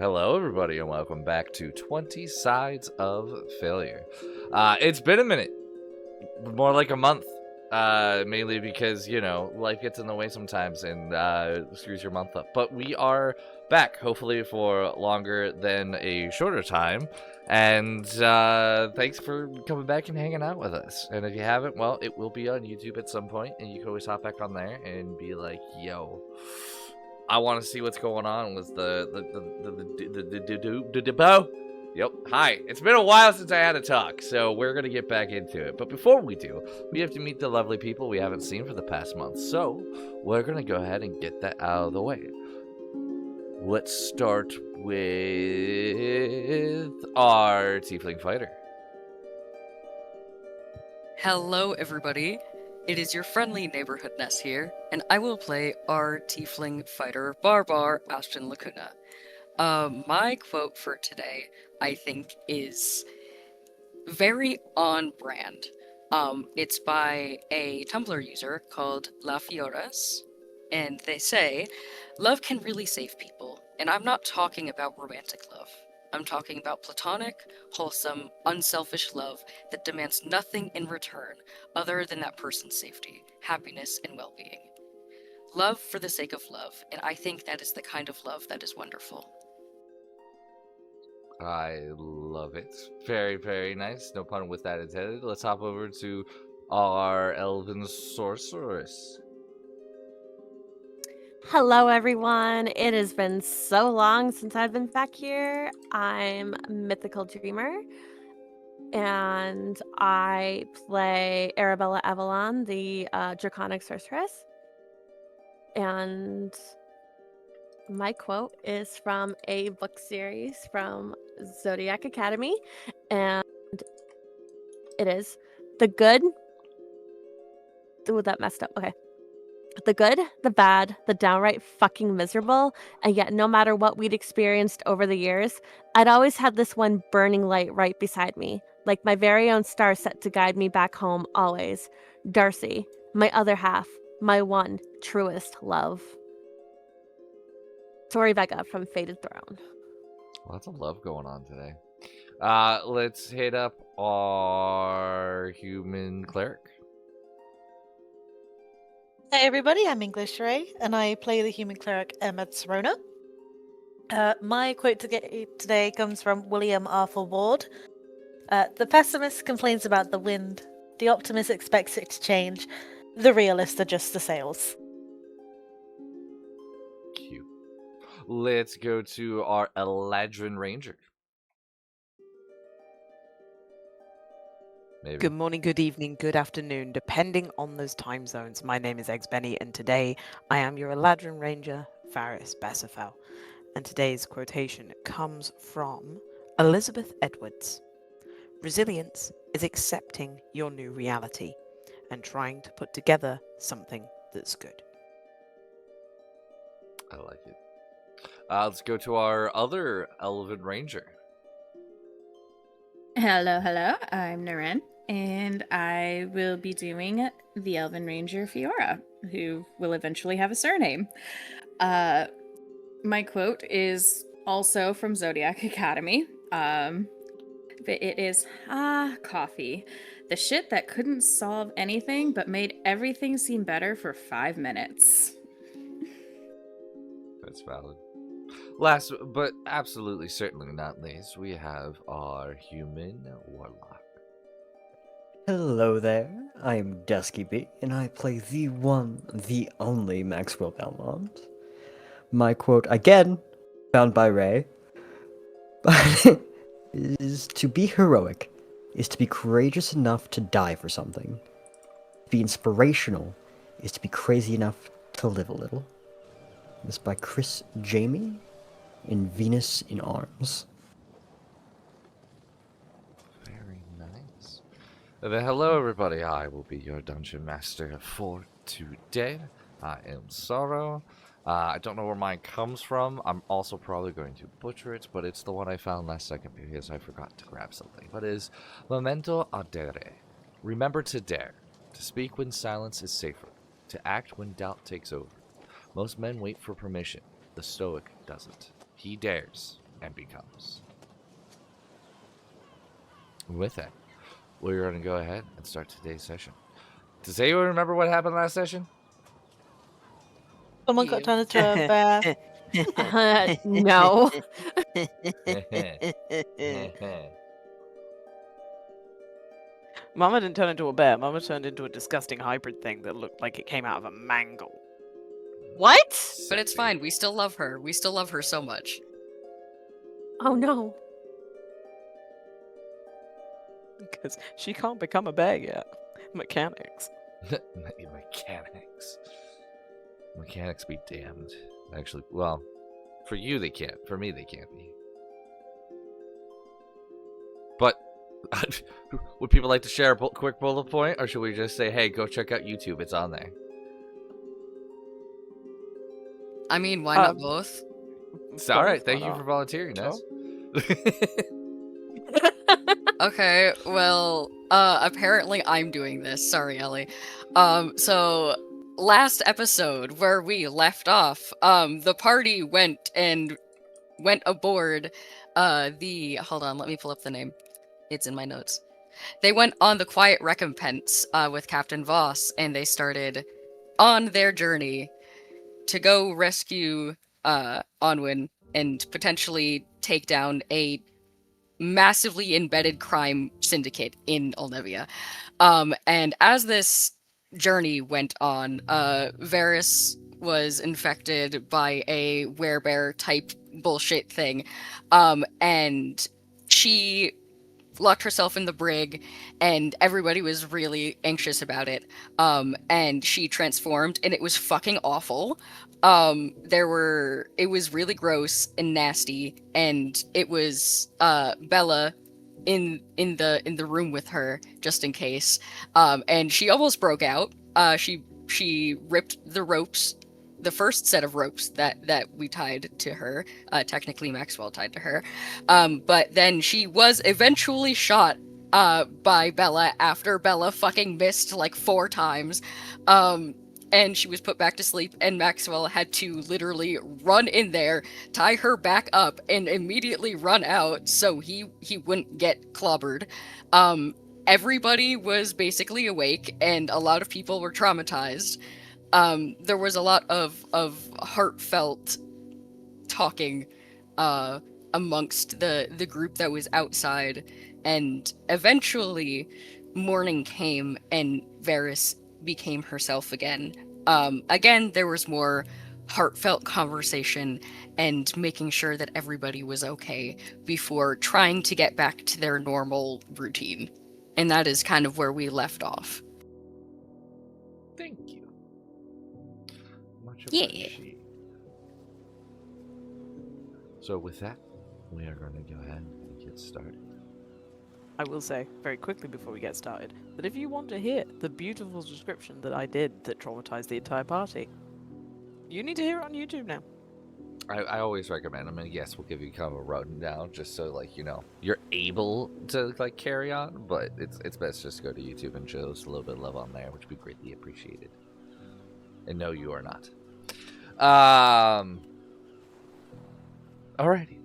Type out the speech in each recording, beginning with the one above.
Hello, everybody, and welcome back to 20 Sides of Failure. It's been a minute, more like a month, mainly because, life gets in the way sometimes and screws your month up. But we are back, hopefully for longer than a shorter time. And thanks for coming back and hanging out with us. And if you haven't, well, it will be on YouTube at some point, and you can always hop back on there and be like, yo, I want to see what's going on with the bow. Yep. Hi. It's been a while since I had to talk, so we're gonna get back into it. But before we do, we have to meet the lovely people we haven't seen for the past month. So we're gonna go ahead and get that out of the way. Let's start with our tiefling fighter. Hello, everybody. It is your friendly neighborhood Ness here, and I will play our tiefling fighter Barbar Ashton Lacuna. My quote for today, I think, is very on brand. It's by a Tumblr user called La Fioras, and they say, "Love can really save people, and I'm not talking about romantic love. I'm talking about platonic, wholesome, unselfish love that demands nothing in return other than that person's safety, happiness, and well-being. Love for the sake of love, and I think that is the kind of love that is wonderful." I love it. Very, very nice. No pun with that intended. Let's hop over to our elven sorceress. Hello, everyone. It has been so long since I've been back here. I'm Mythical Dreamer, and I play Arabella Avalon, the Draconic Sorceress. And my quote is from a book series from Zodiac Academy, and it is, "The good..." Ooh, that messed up. Okay. "The good, the bad, the downright fucking miserable, and yet no matter what we'd experienced over the years, I'd always had this one burning light right beside me, like my very own star set to guide me back home always. Darcy, my other half, my one truest love." Tori Vega from Fated Throne. Lots of love going on today. Let's hit up our human cleric. Hey everybody, I'm English Ray, and I play the human cleric Emma Serona. My quote today comes from William Arthur Ward. "The pessimist complains about the wind, the optimist expects it to change, the realist adjusts the sails." Cute. Let's go to our Eladrin Ranger. Maybe. Good morning, good evening, good afternoon, depending on those time zones. My name is Eggs Benny, and today I am your Eladrin Ranger, Varis Bassafel. And today's quotation comes from Elizabeth Edwards. "Resilience is accepting your new reality and trying to put together something that's good." I like it. Let's go to our other Elven Ranger. Hello, I'm Naren, and I will be doing the Elven Ranger Fiora, who will eventually have a surname. My quote is also from Zodiac Academy. It is, coffee. The shit that couldn't solve anything but made everything seem better for 5 minutes. That's valid. Last, but absolutely certainly not least, we have our human warlock. Hello there, I'm Dusky Bee, and I play the one, the only Maxwell Belmont. My quote, again, found by Ray, is to be heroic, is to be courageous enough to die for something. To be inspirational is to be crazy enough to live a little. This is by Chris Jamie in Venus in Arms. Very nice. Then hello everybody, I will be your dungeon master for today. I am Sorrow. I don't know where mine comes from. I'm also probably going to butcher it, but it's the one I found last second because I forgot to grab something. But it is Memento Audere. Remember to dare. To speak when silence is safer. To act when doubt takes over. Most men wait for permission. The Stoic doesn't. He dares. and becomes. With that, we're going to go ahead and start today's session. Does anyone remember what happened last session? Someone got turned into a bear. No. Mama didn't turn into a bear. Mama turned into a disgusting hybrid thing that looked like it came out of a mangle. What? But it's fine. We still love her. We still love her so much. Oh no. Because she can't become a bear yet. Mechanics. Mechanics. Mechanics be damned. Actually, well, for you they can't. For me they can't be. But would people like to share a quick bullet point, or should we just say, hey, go check out YouTube, it's on there? I mean, why not both? It's all right. Thank you for volunteering, Sure. Ness. Okay, well, apparently I'm doing this. Sorry, Ellie. So last episode where we left off, the party went aboard hold on, let me pull up the name. It's in my notes. They went on the Quiet Recompense with Captain Voss, and they started on their journey to go rescue Anwen and potentially take down a massively embedded crime syndicate in Olnevia. And as this journey went on, Varis was infected by a werebear type bullshit thing. And she locked herself in the brig, and everybody was really anxious about it. And she transformed, and it was fucking awful. It was really gross and nasty, and it was Bella in the room with her just in case. And she almost broke out. She ripped the ropes, the first set of ropes that we tied to her. Technically Maxwell tied to her. But then she was eventually shot by Bella after Bella fucking missed like 4 times. And she was put back to sleep, and Maxwell had to literally run in there, tie her back up, and immediately run out so he wouldn't get clobbered. Everybody was basically awake, and a lot of people were traumatized. There was a lot of heartfelt talking amongst the group that was outside, and eventually morning came and Varis became herself again. Again, there was more heartfelt conversation and making sure that everybody was okay before trying to get back to their normal routine. And that is kind of where we left off. Thank you. Much Yeah. appreciated. So with that, we are going to go ahead and get started. I will say, very quickly before we get started, that if you want to hear the beautiful description that I did that traumatized the entire party, you need to hear it on YouTube now. I always recommend. I mean, yes, we'll give you kind of a rundown just so, like, you know, you're able to, like, carry on, but it's best just to go to YouTube and show us a little bit of love on there, which would be greatly appreciated. And no, you are not. Alrighty.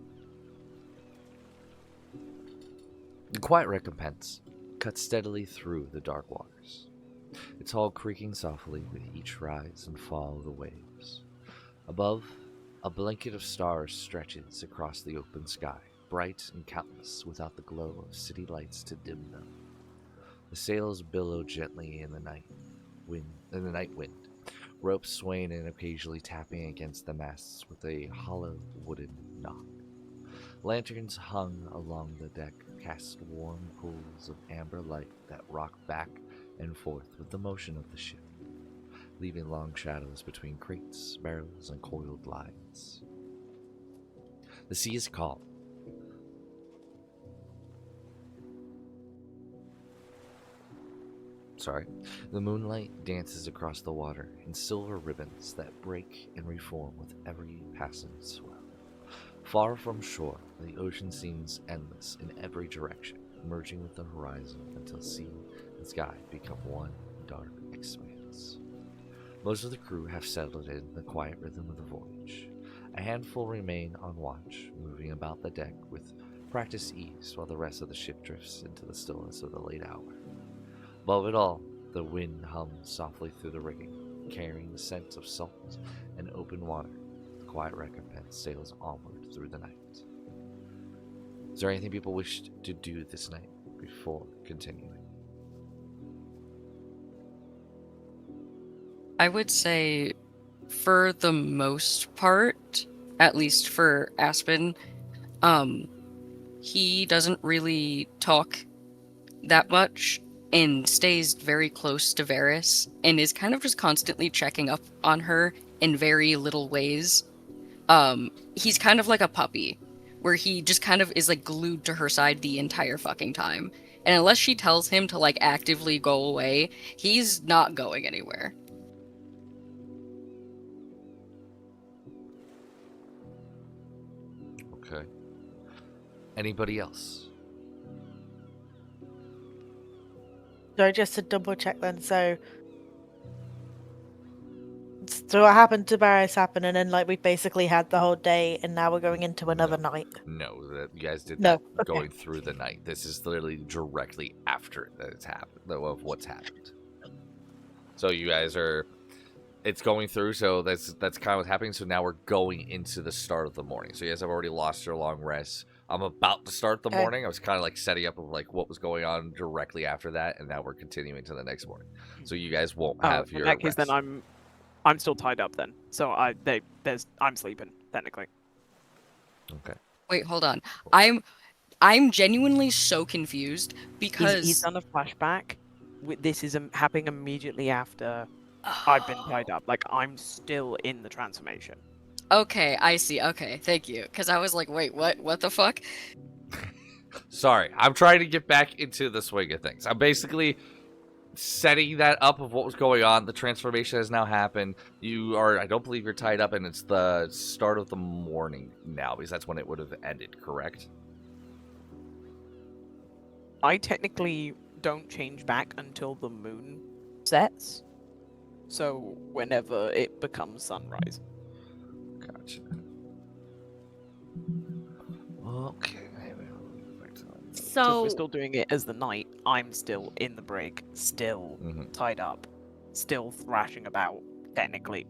The Quiet Recompense cuts steadily through the dark waters, its hull creaking softly with each rise and fall of the waves. Above, a blanket of stars stretches across the open sky, bright and countless without the glow of city lights to dim them. The sails billow gently in the night wind, ropes swaying and occasionally tapping against the masts with a hollow wooden knock. Lanterns hung along the deck cast warm pools of amber light that rock back and forth with the motion of the ship, leaving long shadows between crates, barrels, and coiled lines. The sea is calm. The moonlight dances across the water in silver ribbons that break and reform with every passing swell. Far from shore, the ocean seems endless in every direction, merging with the horizon until sea and sky become one dark expanse. Most of the crew have settled in the quiet rhythm of the voyage, A handful remain on watch, moving about the deck with practiced ease while the rest of the ship drifts into the stillness of the late hour. Above it all, the wind hums softly through the rigging, carrying the scent of salt and open water. The quiet recompense sails onward through the night. Is there anything people wish to do this night before continuing? I would say, for the most part, at least for Aspen, he doesn't really talk that much and stays very close to Varis and is kind of just constantly checking up on her in very little ways. He's kind of like a puppy, where he just kind of is like glued to her side the entire fucking time. And unless she tells him to like actively go away, he's not going anywhere. Okay. Anybody else? So just to double check then, so what happened to Varis happened, and then like we basically had the whole day, and now we're going into another night. No, you guys did No, that okay. going through the night. This is literally directly after that it's happened, of what's happened. So you guys are, it's going through, so that's kind of what's happening. So now we're going into the start of the morning. So you guys have already lost your long rest. I'm about to start the morning. I was kind of like setting up of like what was going on directly after that, and now we're continuing to the next morning. So you guys won't have your in that case, rest. then I'm still tied up then. So I'm sleeping technically. Okay. Wait, hold on. I'm genuinely so confused because He's done a flashback. This is happening immediately after I've been tied up. Like, I'm still in the transformation. Okay, I see. Okay, thank you. Because I was like, wait, what? What the fuck? Sorry, I'm trying to get back into the swing of things. I'm basically setting that up of what was going on. The transformation has now happened. I don't believe you're tied up, and it's the start of the morning now, because that's when it would have ended, correct? I technically don't change back until the moon sets. So whenever it becomes sunrise. Gotcha. Okay. So if we're still doing it as the night, I'm still in the brig, still tied up, still thrashing about, technically.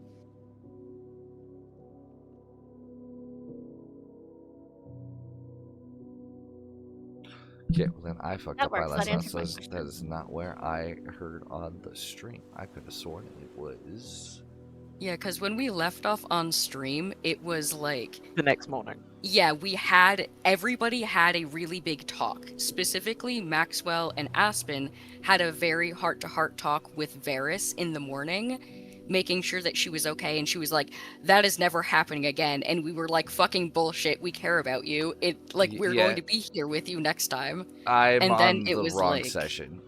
Okay, well then I fucked That up my works. last That one, answers so my that question. is not where I heard on the stream. I could have sworn it was... Yeah, because when we left off on stream, it was like, The next morning. yeah, everybody had a really big talk. Specifically, Maxwell and Aspen had a very heart-to-heart talk with Varis in the morning, making sure that she was okay, and she was like, that is never happening again, and we were like, fucking bullshit, we care about you. We're Yeah. going to be here with you next time. I'm And on then it the was wrong like- session.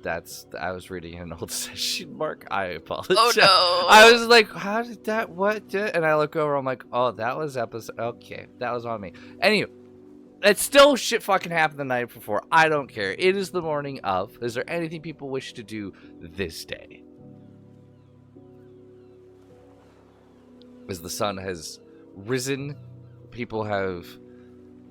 I was reading an old session, Mark. I apologize. Oh no! I was like, how did that, what? And I look over, I'm like, oh, that was episode, okay, that was on me. Anyway, it's still shit fucking happened the night before. I don't care. It is the morning of. Is there anything people wish to do this day? As the sun has risen,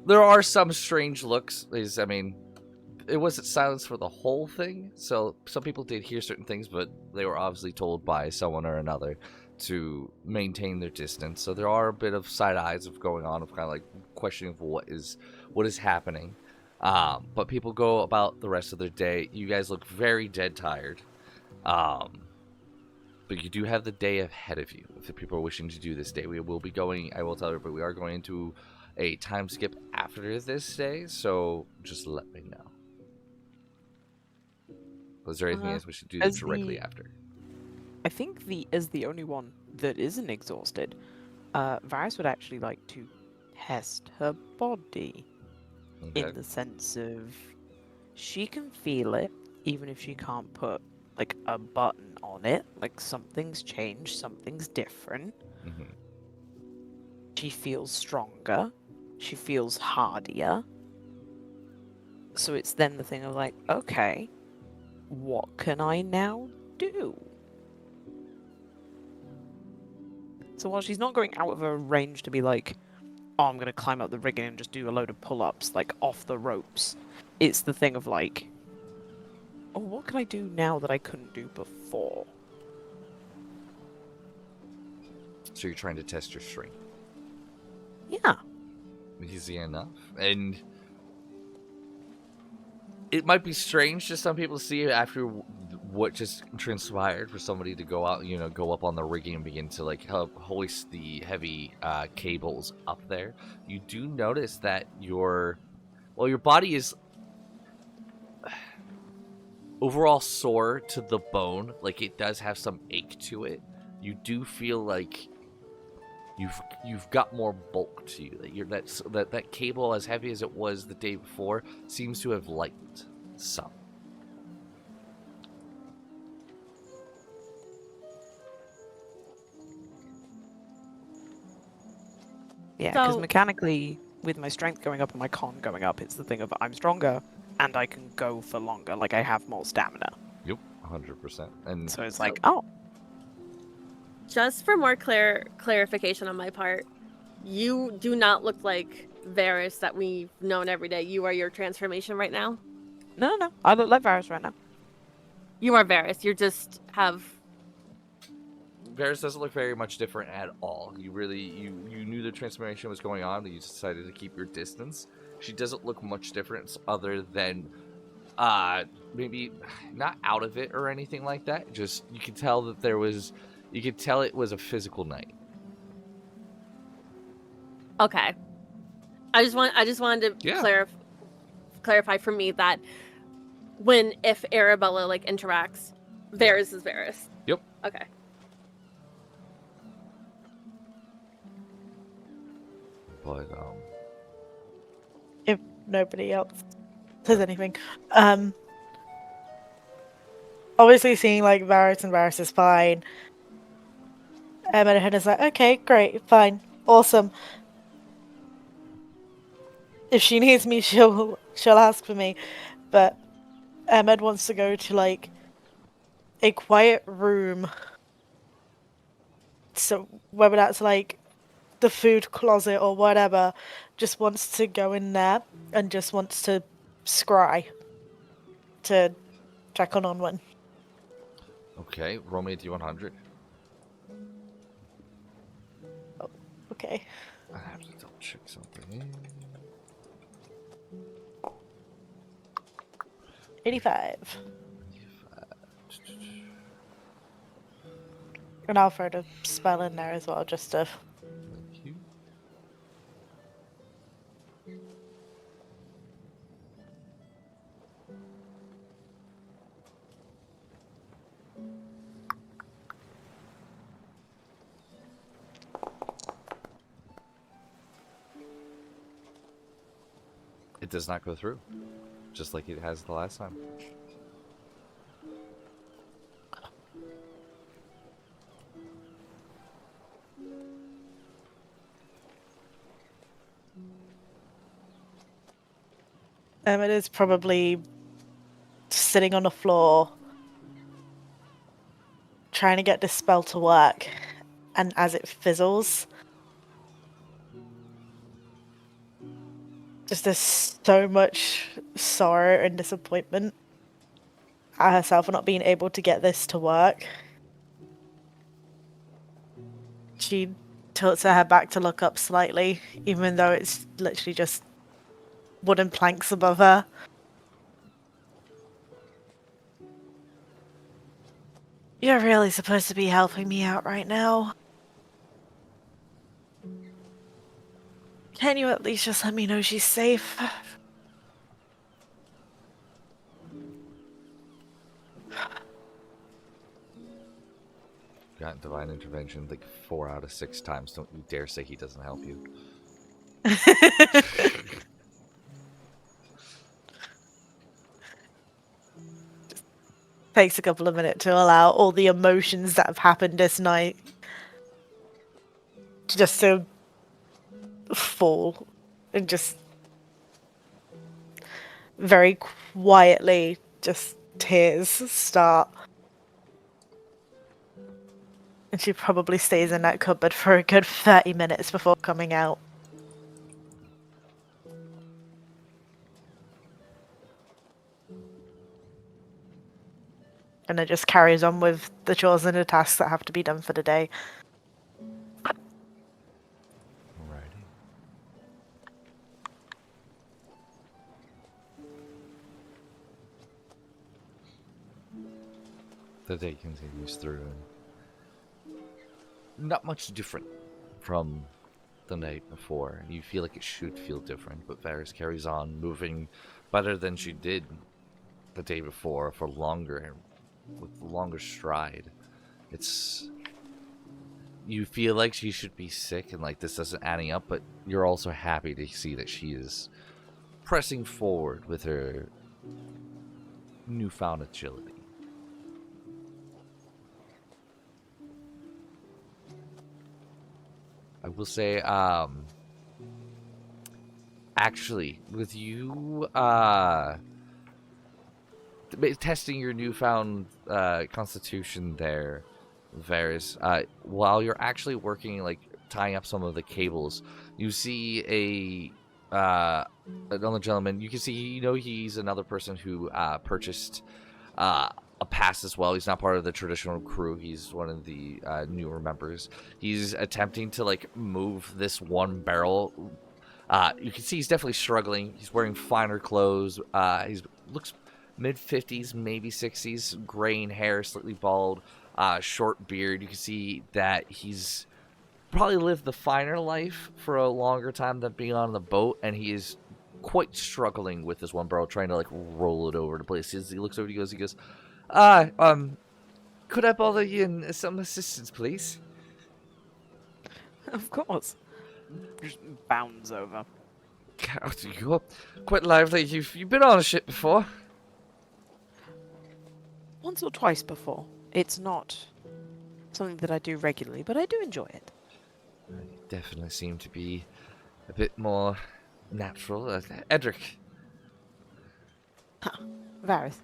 there are some strange looks. It wasn't silence for the whole thing, so some people did hear certain things, but they were obviously told by someone or another to maintain their distance. So there are a bit of side eyes of going on, of kind of like questioning of what is happening. But people go about the rest of their day. You guys look very dead tired. But you do have the day ahead of you. If the people are wishing to do this day, we will be going, I will tell everybody, we are going into a time skip after this day, so just let me know. Was there anything else we should do directly after? I think as the only one that isn't exhausted, Varis would actually like to test her body. Okay. In the sense of she can feel it, even if she can't put like a button on it, like something's changed, something's different. She feels stronger, she feels hardier. So it's then the thing of like, okay, what can I now do? So while she's not going out of her range to be like, oh, I'm gonna climb up the rigging and just do a load of pull-ups, like, off the ropes. It's the thing of, like, oh, what can I do now that I couldn't do before? So you're trying to test your strength. Yeah. Easy enough. And it might be strange to some people to see after what just transpired for somebody to go out, go up on the rigging and begin to like help hoist the heavy cables up there. You do notice that your body is overall sore to the bone. Like it does have some ache to it. You do feel like you've got more bulk to you. That cable, as heavy as it was the day before, seems to have lightened some. Yeah, because So- mechanically, with my strength going up and my con going up, it's the thing of I'm stronger and I can go for longer. Like, I have more stamina. Yep, 100%. And So it's like, oh, Just for more clarification on my part, you do not look like Varis that we've known every day. You are your transformation right now. no, I look like Varis right now. You are Varis. You just have. Varis doesn't look very much different at all. You knew the transformation was going on, but you decided to keep your distance. She doesn't look much different other than maybe not out of it or anything like that. Just you could tell that you could tell it was a physical night. Okay. I just wanted to clarify for me that if Arabella like interacts, Varis is Varis. Yep. Okay. But If nobody else says anything. Obviously seeing like Varis and Varis is fine. And is like, okay, great, fine, awesome. If she needs me, she'll ask for me. But Ahmed wants to go to like a quiet room. So whether that's like the food closet or whatever, just wants to go in there and just wants to scry to check on Anwen. okay, roll me a d100. Okay. I have to double check something. 85. And I'll throw the spell in there as well, just to... Thank you. It does not go through, just like it has the last time. It is probably sitting on the floor, trying to get this spell to work, and as it fizzles, just there's so much sorrow and disappointment at herself for not being able to get this to work. She tilts her head back to look up slightly, even though it's literally just wooden planks above her. You're really supposed to be helping me out right now. Can you at least just let me know she's safe? Got divine intervention like 4 out of 6 times. Don't you dare say he doesn't help you. Takes a couple of minutes to allow all the emotions that have happened this night just to fall and just very quietly just tears start. And she probably stays in that cupboard for a good 30 minutes before coming out. and it just carries on with the chores and the tasks that have to be done for the day. Alrighty. The day continues through, and not much different from the night before. You feel like it should feel different, but Varis carries on moving better than she did the day before, for longer, with longer stride. It's, you feel like she should be sick and like this isn't adding up, but you're also happy to see that she is pressing forward with her newfound agility. I will say, actually, with you, testing your newfound, constitution there, Varis, while you're actually working, like, tying up some of the cables, you see another gentleman. You can see, he's another person who, purchased, a pass as well. He's not part of the traditional crew. He's one of the newer members. He's attempting to like move this one barrel. You can see he's definitely struggling. He's wearing finer clothes. He looks mid-50s, maybe 60s, graying hair, slightly bald, short beard. You can see that he's probably lived the finer life for a longer time than being on the boat, and he is quite struggling with this one barrel, trying to like roll it over to places. He looks over, he goes, could I bother you in some assistance, please? Of course. Just bounds over. God, you're quite lively. You've been on a ship before. Once or twice before. It's not something that I do regularly, but I do enjoy it. You definitely seem to be a bit more natural. Edric. Varis.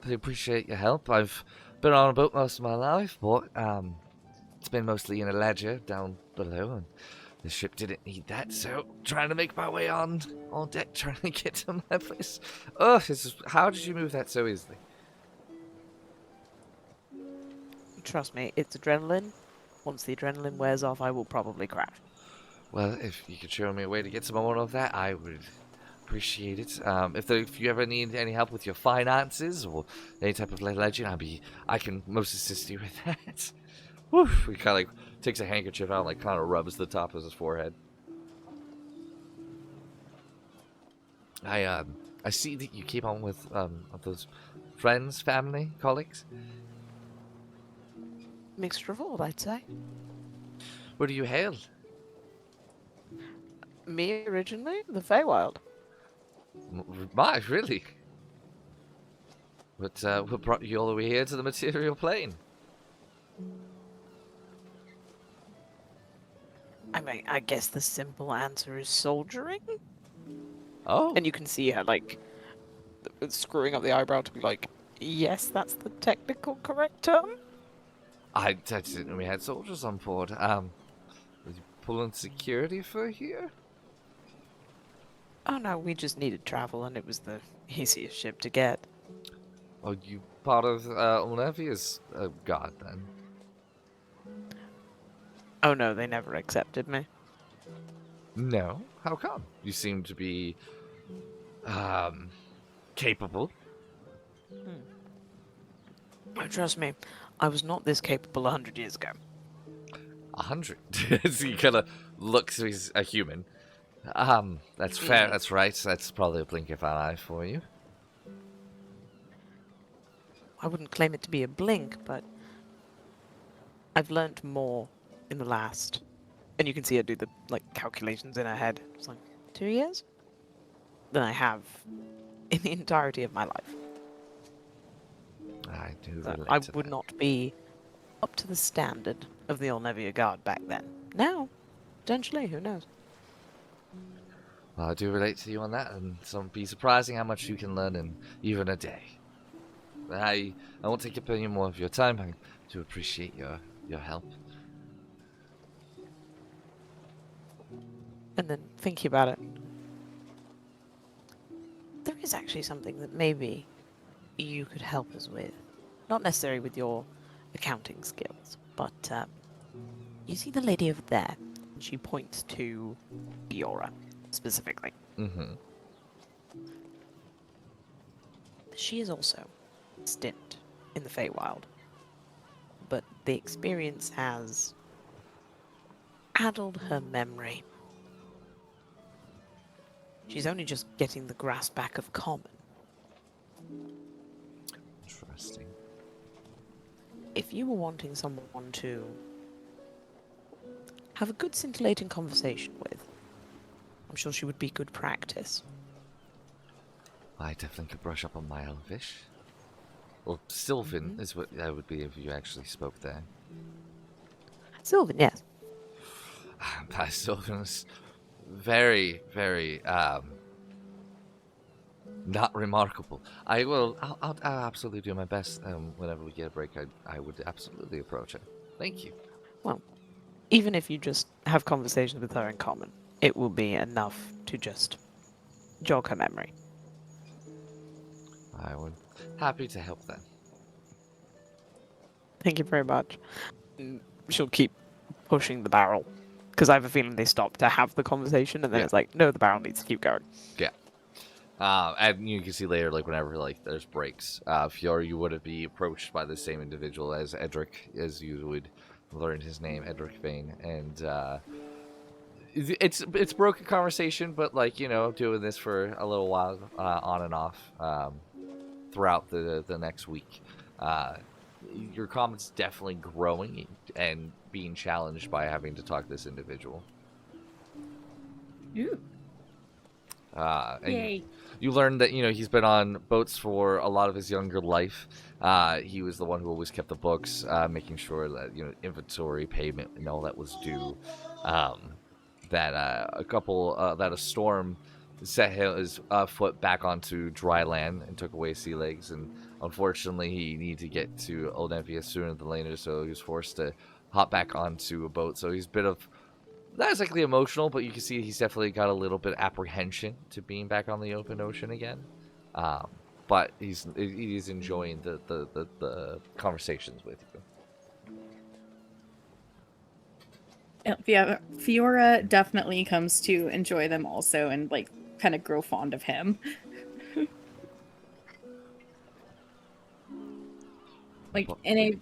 I appreciate your help. I've been on a boat most of my life, but it's been mostly in a ledger down below, and the ship didn't need that, so trying to make my way on deck, trying to get to my place. Oh, how did you move that so easily? Trust me, it's adrenaline. Once the adrenaline wears off, I will probably crash. Well, if you could show me a way to get some more of that, I would appreciate it. If you ever need any help with your finances or any type of legend, I can most assist you with that. Whew. He kind of like takes a handkerchief out and like kind of rubs the top of his forehead. I see that you keep on with those friends, family, colleagues. Mixture of all, I'd say. Where do you hail? Me originally, the Feywild. My, really? What brought you all the way here to the material plane? I mean, I guess the simple answer is soldiering. Oh. And you can see her, like, screwing up the eyebrow to be like, yes, that's the technical correct term. I didn't know we had soldiers on board. Was you pulling security for here? Oh no, we just needed travel, and it was the easiest ship to get. Are you part of Olnevia's guard, then? Oh no, they never accepted me. No? How come? You seem to be, capable. Oh, trust me, I was not this capable 100 years ago. 100? So he kind of looks, he's a human. That's fair, that's right. That's probably a blink of an eye for you. I wouldn't claim it to be a blink, but I've learnt more in the last, and you can see her do the like calculations in her head. It's like 2 years than I have in the entirety of my life. I do So relate I to would that. not be up to the standard of the Olnevia Guard back then. Now, potentially, who knows? Well, I do relate to you on that, and it's be surprising how much you can learn in even a day. I won't take up any more of your time. I do appreciate your help. And then thinking about it, there is actually something that maybe you could help us with. not necessarily with your accounting skills, but you see the lady over there? She points to Fiora, specifically. Mm-hmm. She is also a stint in the Feywild, but the experience has addled her memory. She's only just getting the grasp back of common. Interesting. If you were wanting someone to have a good scintillating conversation with, I'm sure she would be good practice. I definitely could brush up on my Elvish. Well, Sylvan is what that would be if you actually spoke there. Sylvan, yes. My Sylvan is very, very, not remarkable. I'll absolutely do my best. Whenever we get a break, I would absolutely approach her. Thank you. Well, even if you just have conversations with her in common, it will be enough to just jog her memory. I would happy to help then. Thank you very much. She'll keep pushing the barrel, because I have a feeling they stop to have the conversation, and then it's like, no, the barrel needs to keep going. Yeah. And you can see later, like whenever like there's breaks, Fiora, you would be approached by the same individual as Edric, as you would learn his name, Edric Vane, and it's broken conversation, but like doing this for a little while, on and off, throughout the next week, your comment's definitely growing and being challenged by having to talk to this individual. Ooh. And Yay. you learn that he's been on boats for a lot of his younger life. He was the one who always kept the books, making sure that inventory, payment, and all that was due. That a storm set his foot back onto dry land and took away sea legs, and unfortunately he needed to get to Olympia sooner than later, so he was forced to hop back onto a boat. So he's a bit of not exactly emotional, but you can see he's definitely got a little bit of apprehension to being back on the open ocean again. But he's enjoying the conversations with you. Yeah, Fiora definitely comes to enjoy them also, and like kind of grow fond of him. Like in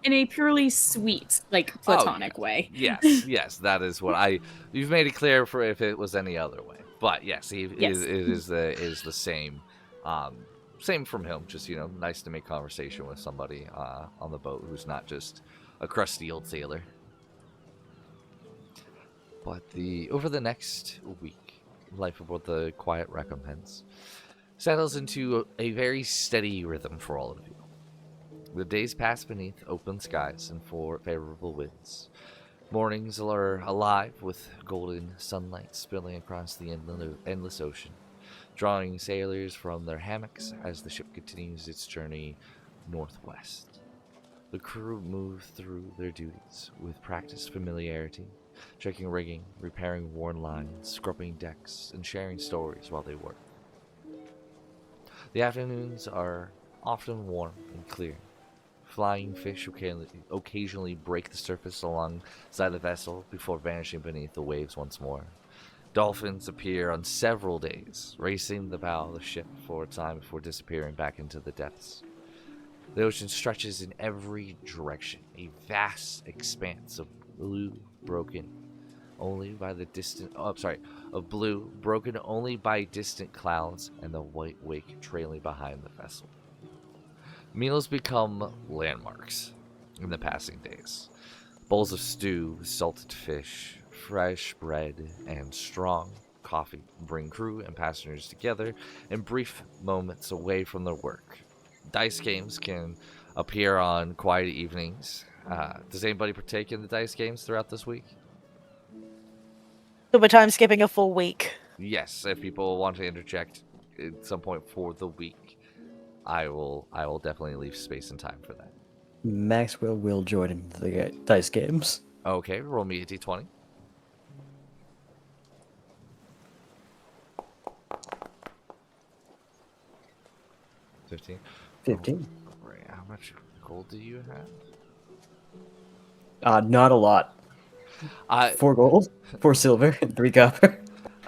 a purely sweet, like platonic way. Yes, that is what you've made it clear for if it was any other way. But yes, it is the same. Same from him, just nice to make conversation with somebody on the boat who's not just a crusty old sailor. But over the next week, life aboard the Quiet Recompense settles into a very steady rhythm for all of you. The days pass beneath open skies and favorable winds. Mornings are alive with golden sunlight spilling across the endless ocean, drawing sailors from their hammocks as the ship continues its journey northwest. The crew move through their duties with practiced familiarity, checking rigging, repairing worn lines, scrubbing decks, and sharing stories while they work. The afternoons are often warm and clear. Flying fish occasionally break the surface alongside the vessel before vanishing beneath the waves once more. Dolphins appear on several days, racing the bow of the ship for a time before disappearing back into the depths. The ocean stretches in every direction, a vast expanse of blue broken only by distant clouds and the white wake trailing behind the vessel. Meals become landmarks in the passing days. Bowls of stew, salted fish, fresh bread, and strong coffee bring crew and passengers together in brief moments away from their work. Dice games can appear on quiet evenings. Does anybody partake in the dice games throughout this week? So we're time skipping a full week. Yes, if people want to interject at some point for the week, I will definitely leave space and time for that. Maxwell will join in the dice games. Okay, roll me a d20. 15. 15. Right, How much gold do you have? Not a lot. 4 gold, 4 silver, and 3 copper.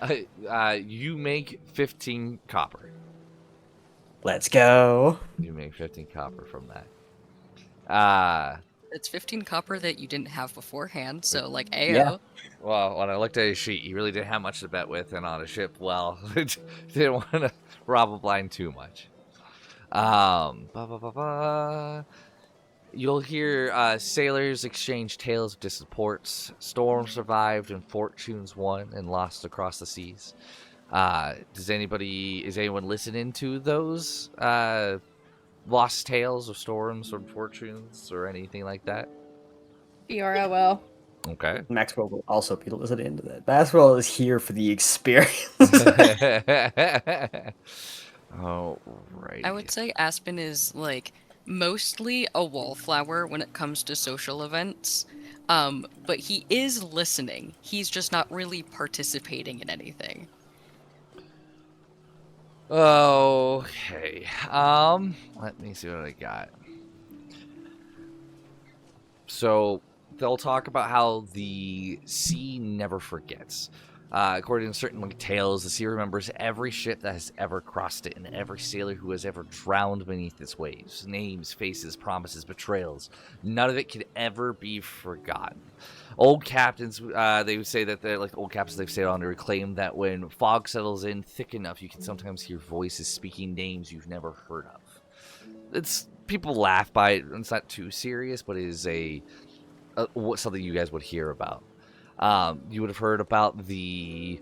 You make 15 copper. Let's go. You make 15 copper from that. It's 15 copper that you didn't have beforehand, so like AO. Yeah. Well, when I looked at his sheet, he really didn't have much to bet with, and on a ship, well, didn't want to rob a blind too much. You'll hear sailors exchange tales of distant ports, storms survived and fortunes won and lost across the seas. Is anyone listening to those lost tales of storms or fortunes or anything like that? Fiora will. Okay. Maxwell will also be listening to that. Maxwell is here for the experience. Oh, right. I would say Aspen is like mostly a wallflower when it comes to social events. But he is listening. He's just not really participating in anything. Okay. Let me see what I got. So they'll talk about how the sea never forgets. According to certain tales, the sea remembers every ship that has ever crossed it and every sailor who has ever drowned beneath its waves. Names, faces, promises, betrayals. None of it can ever be forgotten. Old captains, they would say that they're like old captains they've sailed on to reclaim that when fog settles in thick enough, you can sometimes hear voices speaking names you've never heard of. People laugh by it. It's not too serious, but it is something you guys would hear about. You would have heard about the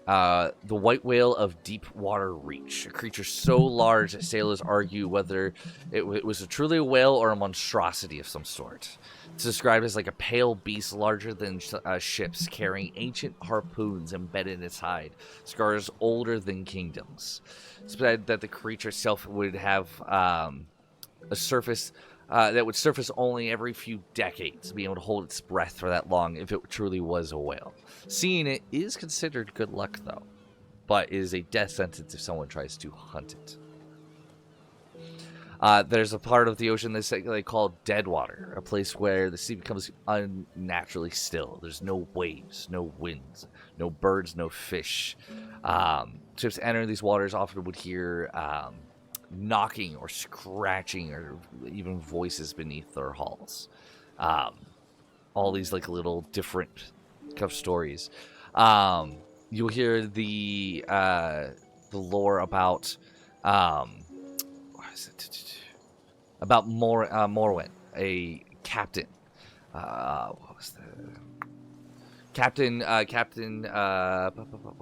white whale of deep water reach, a creature so large that sailors argue whether it was truly a whale or a monstrosity of some sort. It's described as like a pale beast larger than ships, carrying ancient harpoons embedded in its hide, scars older than kingdoms. It's said that the creature itself would have a surface that would surface only every few decades, being able to hold its breath for that long if it truly was a whale. Seeing it is considered good luck, though, but it is a death sentence if someone tries to hunt it. There's a part of the ocean they call dead water, a place where the sea becomes unnaturally still. There's no waves, no winds, no birds, no fish. Ships entering these waters often would hear knocking or scratching or even voices beneath their hulls. All these like little different kind of stories. You'll hear the lore about what is it? About Morwen, a captain. What was the captain? What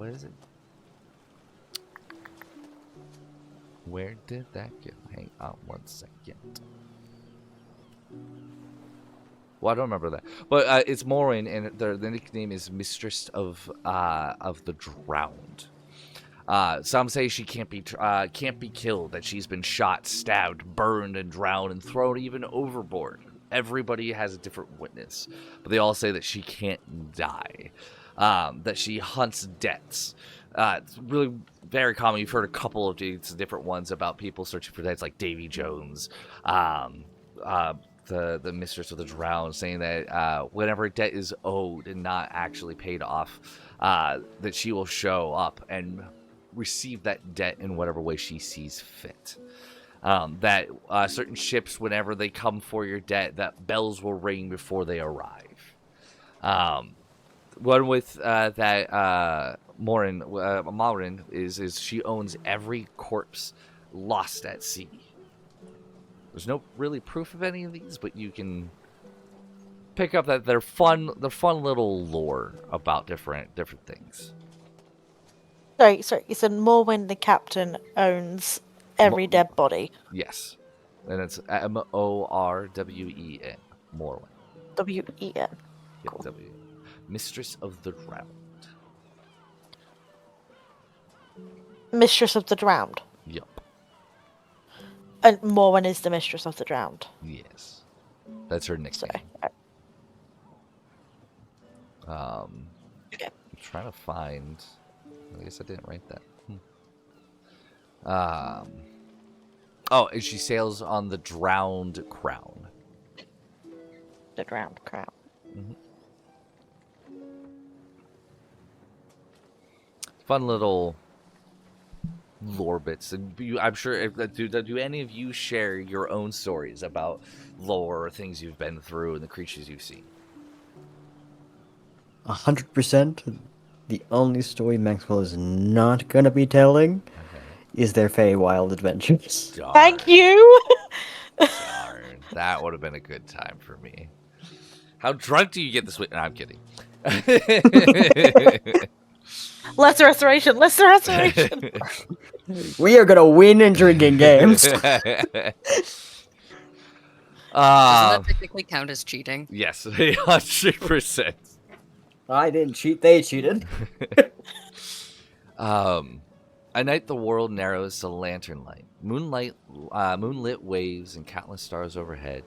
is it? Where did that go? Hang on 1 second. Well, I don't remember that, but it's Morwen, and the nickname is Mistress of the Drowned. Some say she can't be killed, that she's been shot, stabbed, burned, and drowned, and thrown even overboard. Everybody has a different witness, but they all say that she can't die. That she hunts debts. It's really very common. You've heard a couple of different ones about people searching for debts, like Davy Jones, the Mistress of the Drowned, saying that whenever a debt is owed and not actually paid off, that she will show up and receive that debt in whatever way she sees fit. That certain ships, whenever they come for your debt, that bells will ring before they arrive. One with that Marin is she owns every corpse lost at sea. There's no really proof of any of these, but you can pick up that they're fun little lore about different things. Sorry. You said Morwen, the captain, owns every dead body. Yes, and it's Morwen. Morwen. W-E-N. Yep, Cool. W. Mistress of the Drowned. Mistress of the Drowned. Yep. And Morwen is the Mistress of the Drowned. Yes, that's her nickname. Sorry. Okay. I'm trying to find. I guess I didn't write that. Oh, and she sails on the Drowned Crown. The Drowned Crown. Fun little lore bits. And I'm sure, do any of you share your own stories about lore or things you've been through and the creatures you've seen? 100%. The only story Maxwell is not gonna be telling is their Feywild adventures. Darn. Thank you! Darn. That would have been a good time for me. How drunk do you get this week? No, I'm kidding. Lesser restoration! Lesser restoration! We are gonna win in drinking games. Doesn't that technically count as cheating? Yes, 100%. I didn't cheat, they cheated. At night, the world narrows to lantern light. Moonlit waves and countless stars overhead.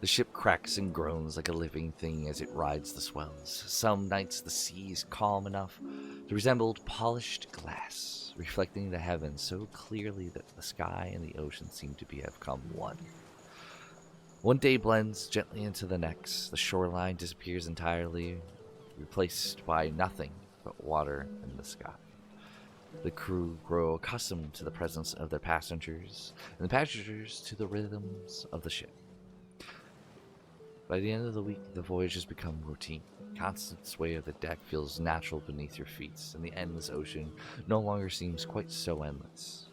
The ship cracks and groans like a living thing as it rides the swells. Some nights the sea is calm enough to resemble polished glass, reflecting the heavens so clearly that the sky and the ocean seem to have come one. One day blends gently into the next. The shoreline disappears entirely, replaced by nothing but water and the sky. The crew grow accustomed to the presence of their passengers, and the passengers to the rhythms of the ship. By the end of the week, the voyage has become routine. Constant sway of the deck feels natural beneath your feet, and the endless ocean no longer seems quite so endless.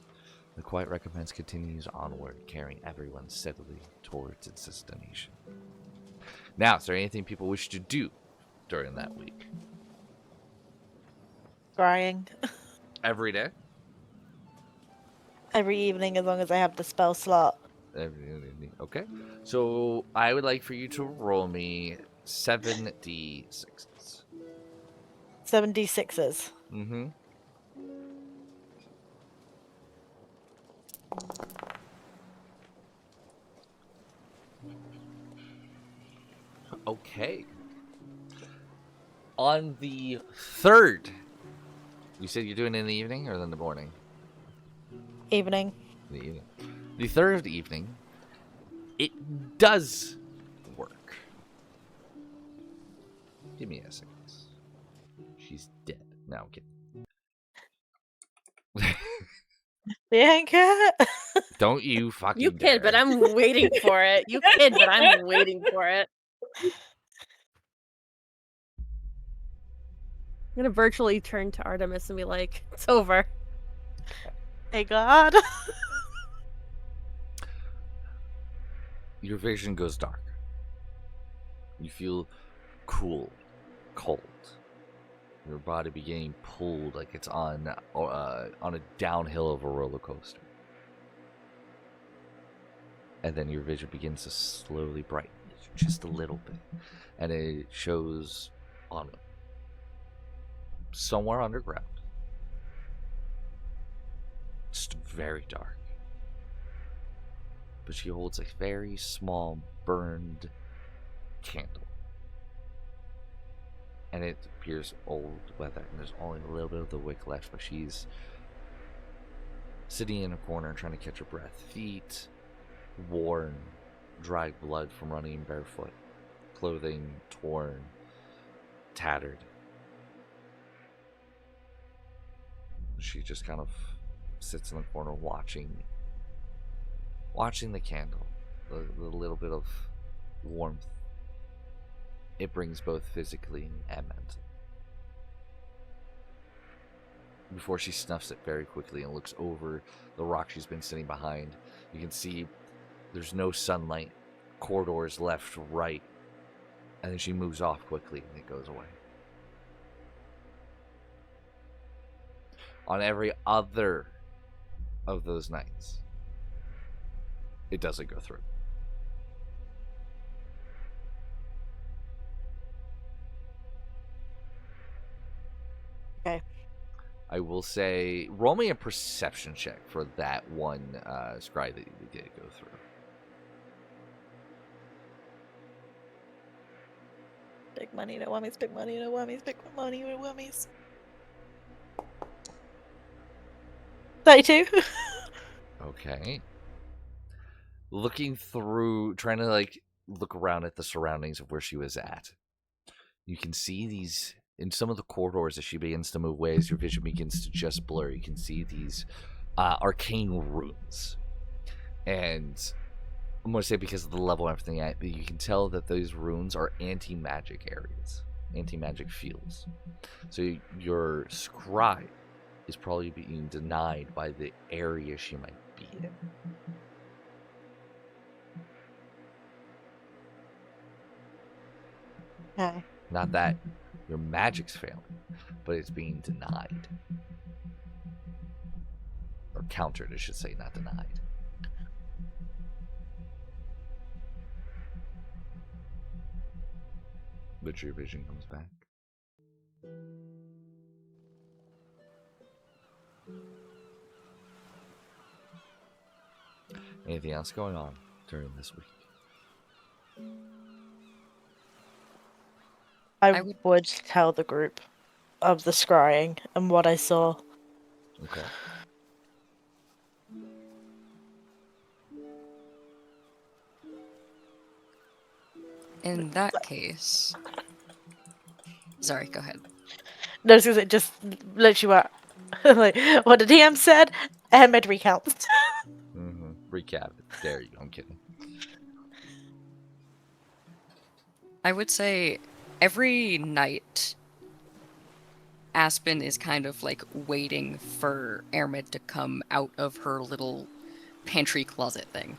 The quiet recompense continues onward, carrying everyone steadily towards its destination. Now, is there anything people wish to do during that week? Crying. Every day? Every evening, as long as I have the spell slot. Okay. So I would like for you to roll me 7d6s. 7d6s. Mm-hmm. Okay. On the 3rd, you said you're doing it in the evening or in the morning? Evening. The evening. The 3rd evening, it does work. Give me a second. She's dead. No, I'm kidding. Bianca! Don't you fucking You kid, but dare. I'm waiting for it. You kid, but I'm waiting for it. I'm gonna virtually turn to Artemis and be like, "It's over." Hey God. Your vision goes dark. You feel cool, cold. Your body beginning pulled like it's on a downhill of a roller coaster. And then your vision begins to slowly brighten just a little bit, and it shows on somewhere underground, just very dark. But she holds a very small burned candle. And it appears old, weathered, and there's only a little bit of the wick left, but she's sitting in a corner trying to catch her breath. Feet worn, dried blood from running barefoot. Clothing torn, tattered. She just kind of sits in the corner watching the candle, the little bit of warmth it brings both physically and mentally. Before she snuffs it very quickly and looks over the rock she's been sitting behind, you can see there's no sunlight, corridors left, right, and then she moves off quickly and it goes away. On every other of those nights, it doesn't go through. Okay. I will say, roll me a perception check for that one scry that you did go through. Big money, no whammies, big money, no whammies, big money, no whammies. 32. Okay. looking through, trying to like look around at the surroundings of where she was at. You can see these in some of the corridors as she begins to move away, as your vision begins to just blur. You can see these arcane runes, and I'm going to say because of the level and everything, you can tell that those runes are anti-magic areas, anti-magic fields. So your scribe is probably being denied by the area she might be in. Okay. Not that your magic's failing, but it's being denied. Or countered, I should say, not denied. But your vision comes back. Anything else going on during this week? I would- would tell the group of the scrying and what I saw. Okay. In that case, sorry, go ahead. No, because it just literally what like what the DM said, and made recount. Recap it. There you go. I'm kidding. I would say every night, Aspen is kind of like waiting for Ermid to come out of her little pantry closet thing.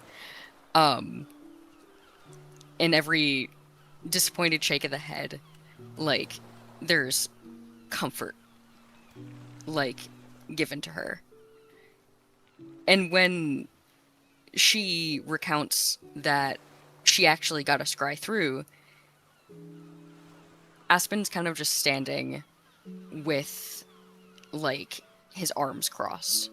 In every disappointed shake of the head, like, there's comfort, like, given to her. And when she recounts that she actually got a scry through, Aspen's kind of just standing with, like, his arms crossed.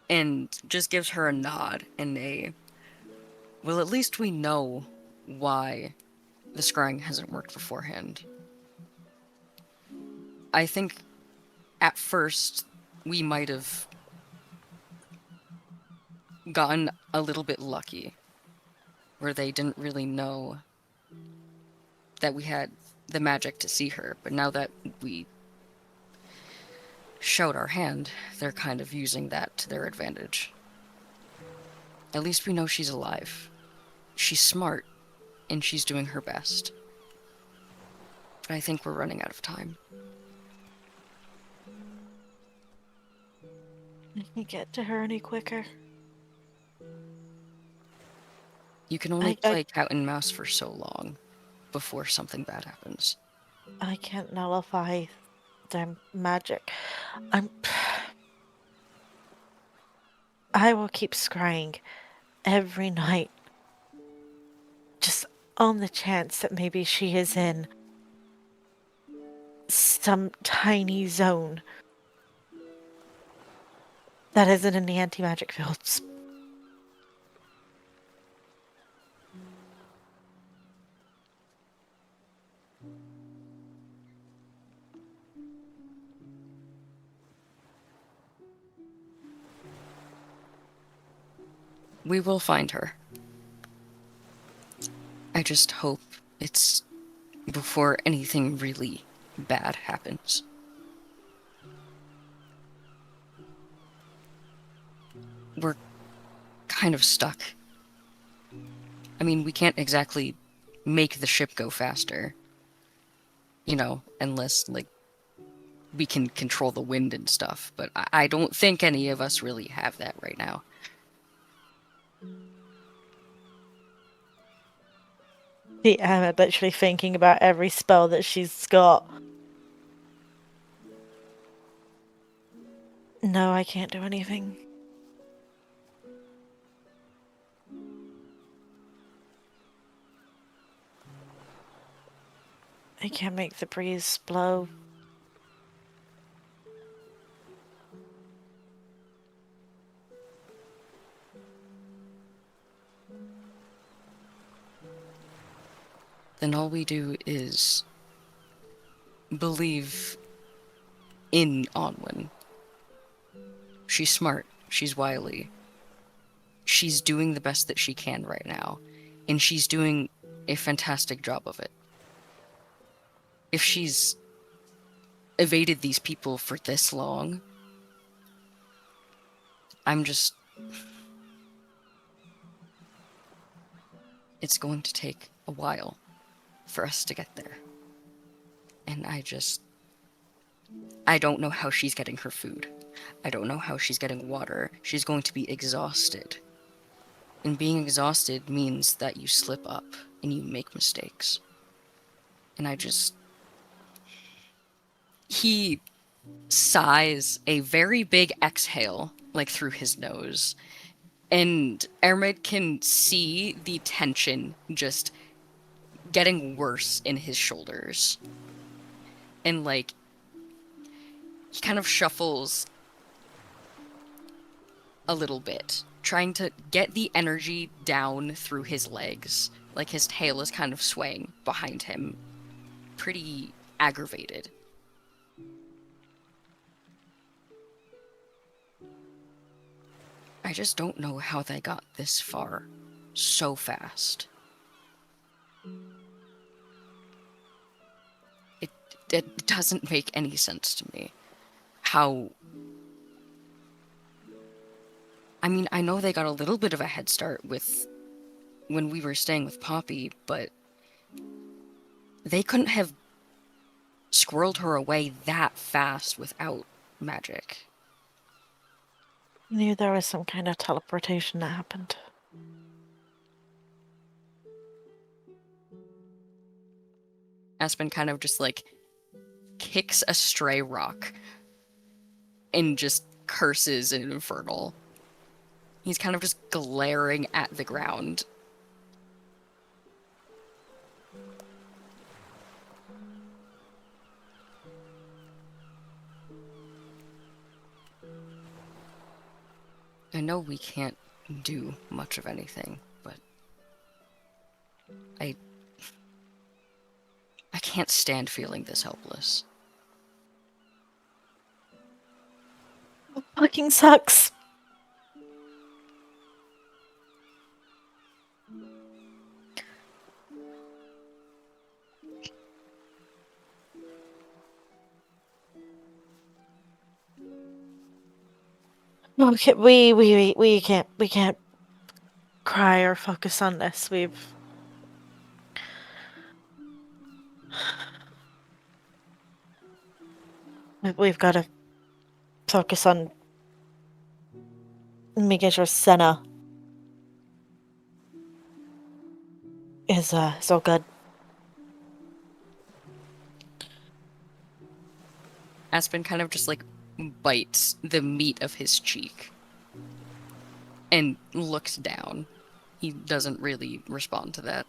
And just gives her a nod and a, well, at least we know why the scrying hasn't worked beforehand. I think at first we might have gotten a little bit lucky, where they didn't really know that we had the magic to see her, but now that we showed our hand, they're kind of using that to their advantage. At least we know she's alive. She's smart, and she's doing her best. But I think we're running out of time. Can you get to her any quicker? You can only I- play cat and mouse for so long before something bad happens. I can't nullify their magic. I will keep scrying every night. Just on the chance that maybe she is in some tiny zone that isn't in the anti-magic fields. We will find her. I just hope it's before anything really bad happens. We're kind of stuck. I mean, we can't exactly make the ship go faster. You know, unless, like, we can control the wind and stuff. But I don't think any of us really have that right now. The Emma literally thinking about every spell that she's got. No, I can't do anything. I can't make the breeze blow. Then all we do is believe in Anwen. She's smart. She's wily. she's doing the best that she can right now, and she's doing a fantastic job of it. If she's evaded these people for this long, it's going to take a while for us to get there. And I don't know how she's getting her food. I don't know how she's getting water. She's going to be exhausted. And being exhausted means that you slip up and you make mistakes. And he sighs a very big exhale, like through his nose. And Ermid can see the tension just getting worse in his shoulders. And like, he kind of shuffles a little bit, trying to get the energy down through his legs. Like his tail is kind of swaying behind him, pretty aggravated. I just don't know how they got this far so fast. It doesn't make any sense to me. How... I mean, I know they got a little bit of a head start with when we were staying with Poppy, but they couldn't have squirreled her away that fast without magic. I knew there was some kind of teleportation that happened. Aspen kind of just like kicks a stray rock and just curses an infernal. He's kind of just glaring at the ground. I know we can't do much of anything, but I can't stand feeling this helpless. It fucking sucks. Okay, we can't cry or focus on this. We've got to focus on making sure Senna is all good. Aspen kind of just like bites the meat of his cheek and looks down. He doesn't really respond to that.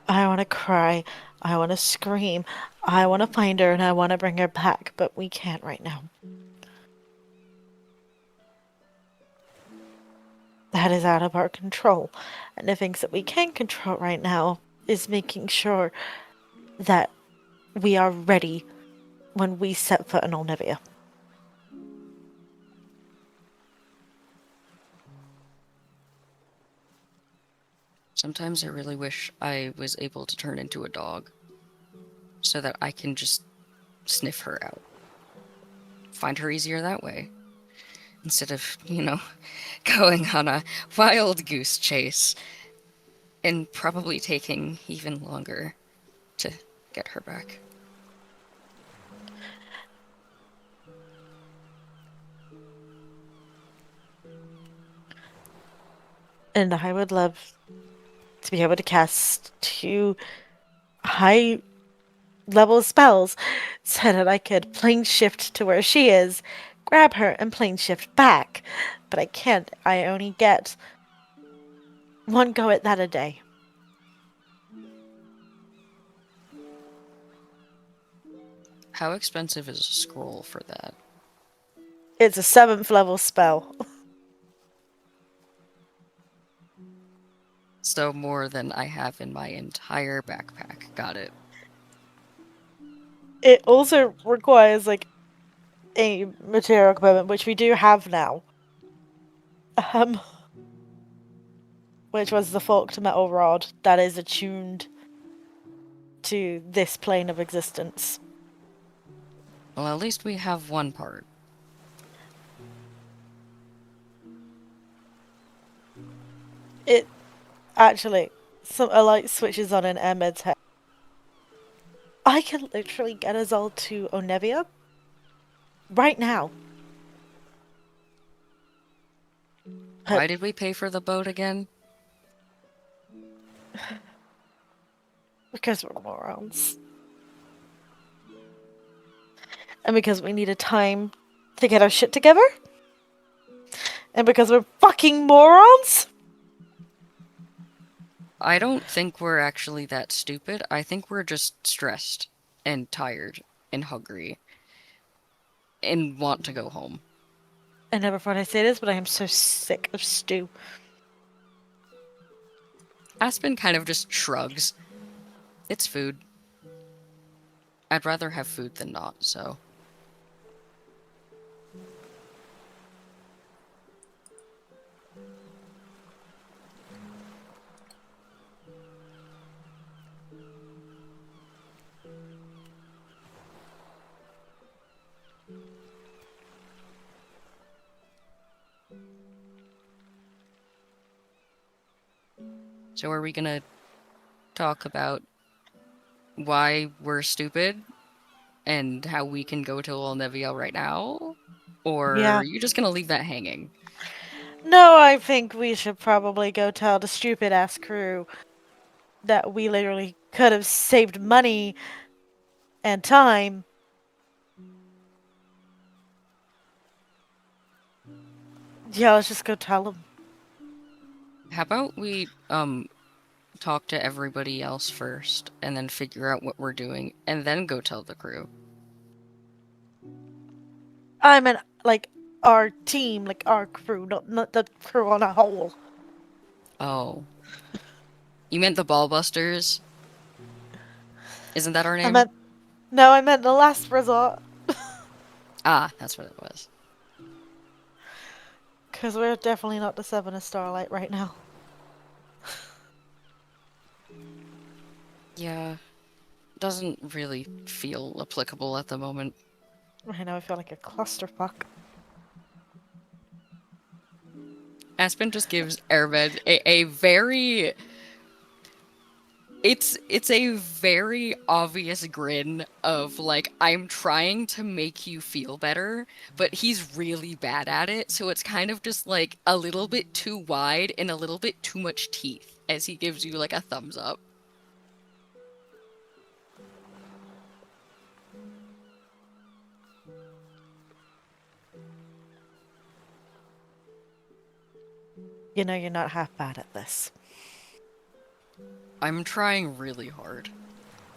I want to cry. I want to scream. I want to find her and I want to bring her back, but we can't right now. That is out of our control. And the things that we can control right now is making sure that we are ready when we set foot in Olnivia. Sometimes I really wish I was able to turn into a dog so that I can just sniff her out. Find her easier that way. Instead of, going on a wild goose chase and probably taking even longer to get her back. And I would love to be able to cast 2 high-level spells so that I could plane shift to where she is, grab her, and plane shift back. But I can't. I only get 1 go at that a day. How expensive is a scroll for that? It's a 7th level spell. So more than I have in my entire backpack. Got it. It also requires, a material component, which we do have now. which was the forked metal rod that is attuned to this plane of existence. Well, at least we have one part. It actually, a light switches on in Ahmed's head. I can literally get us all to Onevia right now. Why did we pay for the boat again? Because we're morons. And because we needed time to get our shit together. And because we're fucking morons. I don't think we're actually that stupid. I think we're just stressed and tired and hungry and want to go home. I never thought I'd say this, but I am so sick of stew. Aspen kind of just shrugs. It's food. I'd rather have food than not, so. So are we gonna talk about why we're stupid and how we can go to Olnevia right now? Or Yeah. are you just gonna leave that hanging? No, I think we should probably go tell the stupid ass crew that we literally could have saved money and time. Yeah, let's just go tell them. How about we talk to everybody else first and then figure out what we're doing and then go tell the crew? I meant like our team, like our crew, not the crew on a whole. Oh. You meant the Ballbusters? Isn't that our name? I meant the last resort. Ah, that's what it was. Because we're definitely not the Seven of Starlight right now. Yeah. Doesn't really feel applicable at the moment. Right now I feel like a clusterfuck. Aspen just gives Airbed a very... It's a very obvious grin of, like, I'm trying to make you feel better, but he's really bad at it, so it's kind of just, like, a little bit too wide and a little bit too much teeth as he gives you, like, a thumbs up. You know you're not half bad at this. I'm trying really hard.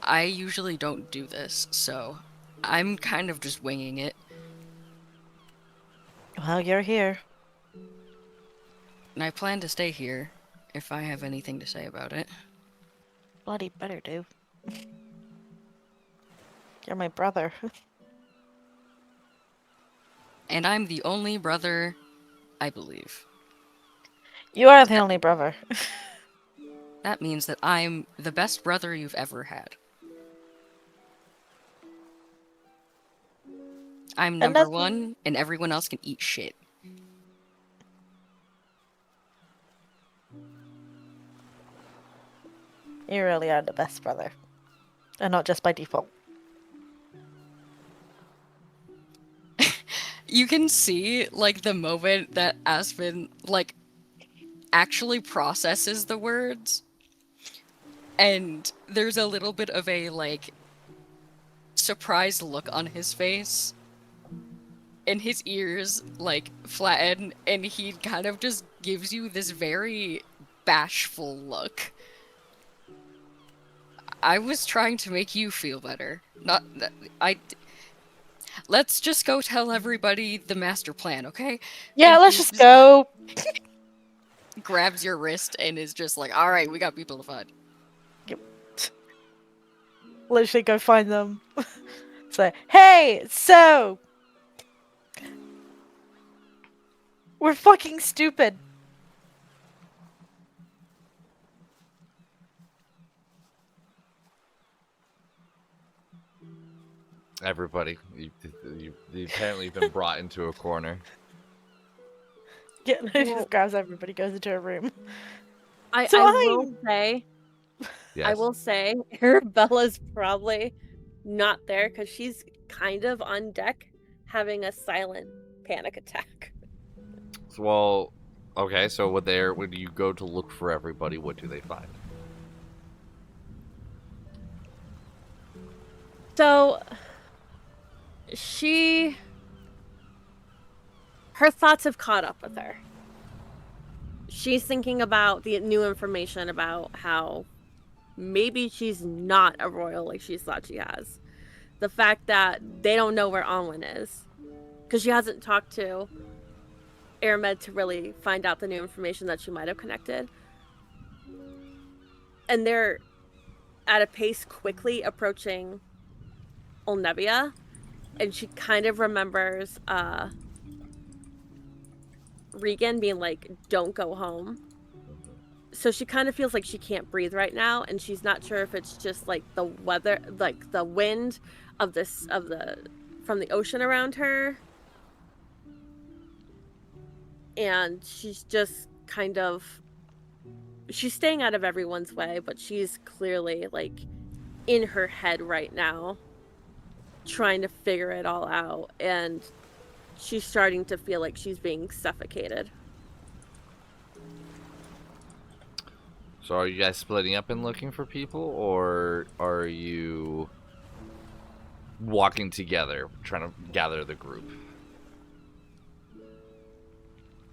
I usually don't do this, so I'm kind of just winging it. Well, you're here. And I plan to stay here if I have anything to say about it. Bloody better do. You're my brother. And I'm the only brother, I believe. You are the only brother. That means that I'm the best brother you've ever had. I'm number one, and everyone else can eat shit. You really are the best brother. And not just by default. You can see, like, the moment that Aspen, like, actually processes the words. And there's a little bit of a, like, surprised look on his face. And his ears, like, flatten, and he kind of just gives you this very bashful look. I was trying to make you feel better. Let's just go tell everybody the master plan, okay? Yeah, And let's he just go. grabs your wrist and is just like, alright, we got people to find. Yep. Literally go find them. Say, hey, so... We're fucking stupid. Everybody, you apparently been brought into a corner. Yeah, he Well- just grabs everybody, goes into a room. I So will say, Yes. I will say, Arabella's probably not there because she's kind of on deck having a silent panic attack. Well, okay. So when you go to look for everybody, what do they find? So her thoughts have caught up with her. She's thinking about the new information about how maybe she's not a royal like she thought she has. The fact that they don't know where Anwen is. Because she hasn't talked to Aramed to really find out the new information that she might have connected. And they're at a pace quickly approaching Olnevia. And she kind of remembers Regan being like, don't go home. So she kind of feels like she can't breathe right now, and she's not sure if it's just like the weather, like the wind from the ocean around her. And she's just kind of, she's staying out of everyone's way, but she's clearly like in her head right now, trying to figure it all out, and she's starting to feel like she's being suffocated. So are you guys splitting up and looking for people, or are you walking together, trying to gather the group?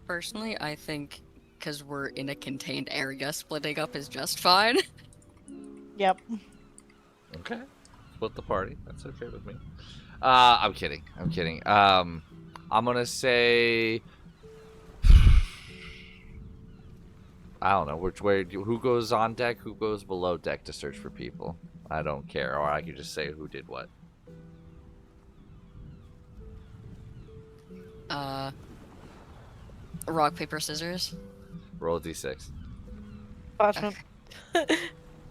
Personally, I think because we're in a contained area, splitting up is just fine. Yep. Okay. Split the party. That's okay with me. I'm kidding. I'm gonna say, I don't know who goes on deck, who goes below deck to search for people. I don't care, or I could just say who did what. Rock, paper, scissors. Roll a d6. Parchment.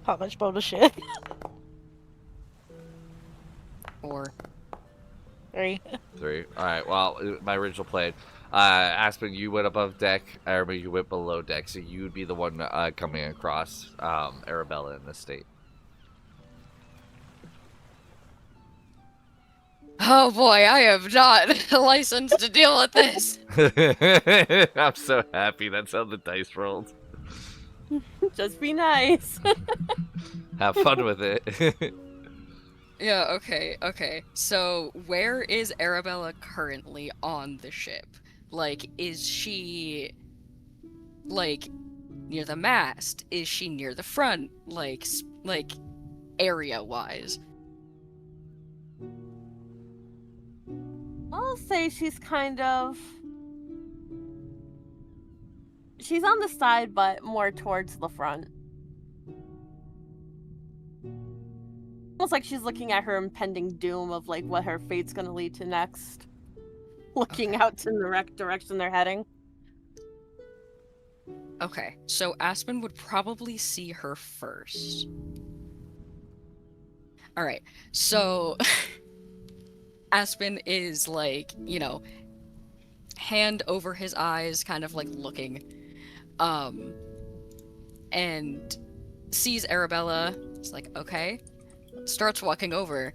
How much bullshit? 4. 3. 3. All right. Well, my original plan. Aspen, you went above deck. Arabella, you went below deck. So you'd be the one coming across Arabella in this state. Oh boy, I am not licensed to deal with this. I'm so happy. That's how the dice rolled. Just be nice. Have fun with it. Yeah, okay. So, where is Arabella currently on the ship? Like, is she, like, near the mast? Is she near the front? Like, area-wise? I'll say she's kind of... She's on the side, but more towards the front. Almost like she's looking at her impending doom of like what her fate's gonna lead to next. Looking Okay. out to the direction they're heading. Okay, so Aspen would probably see her first. Alright, so Aspen is like, you know, hand over his eyes, kind of like looking, and sees Arabella. It's like, okay. Starts walking over,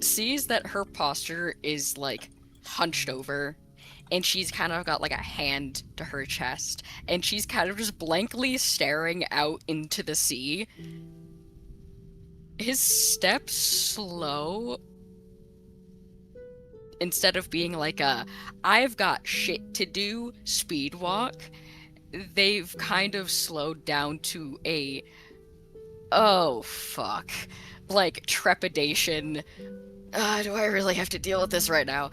sees that her posture is like hunched over, and she's kind of got like a hand to her chest, and she's kind of just blankly staring out into the sea. His steps slow. Instead of being like a I've got shit to do speed walk, they've kind of slowed down to a oh fuck, like trepidation. Do I really have to deal with this right now?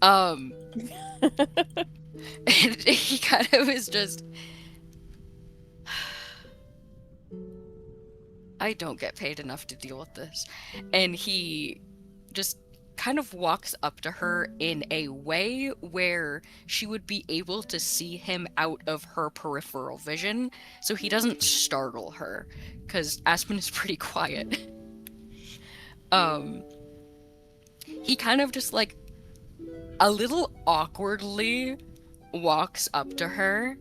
And he kind of is just, I don't get paid enough to deal with this. And he just kind of walks up to her in a way where she would be able to see him out of her peripheral vision, so he doesn't startle her, because Aspen is pretty quiet. He kind of just like a little awkwardly walks up to her,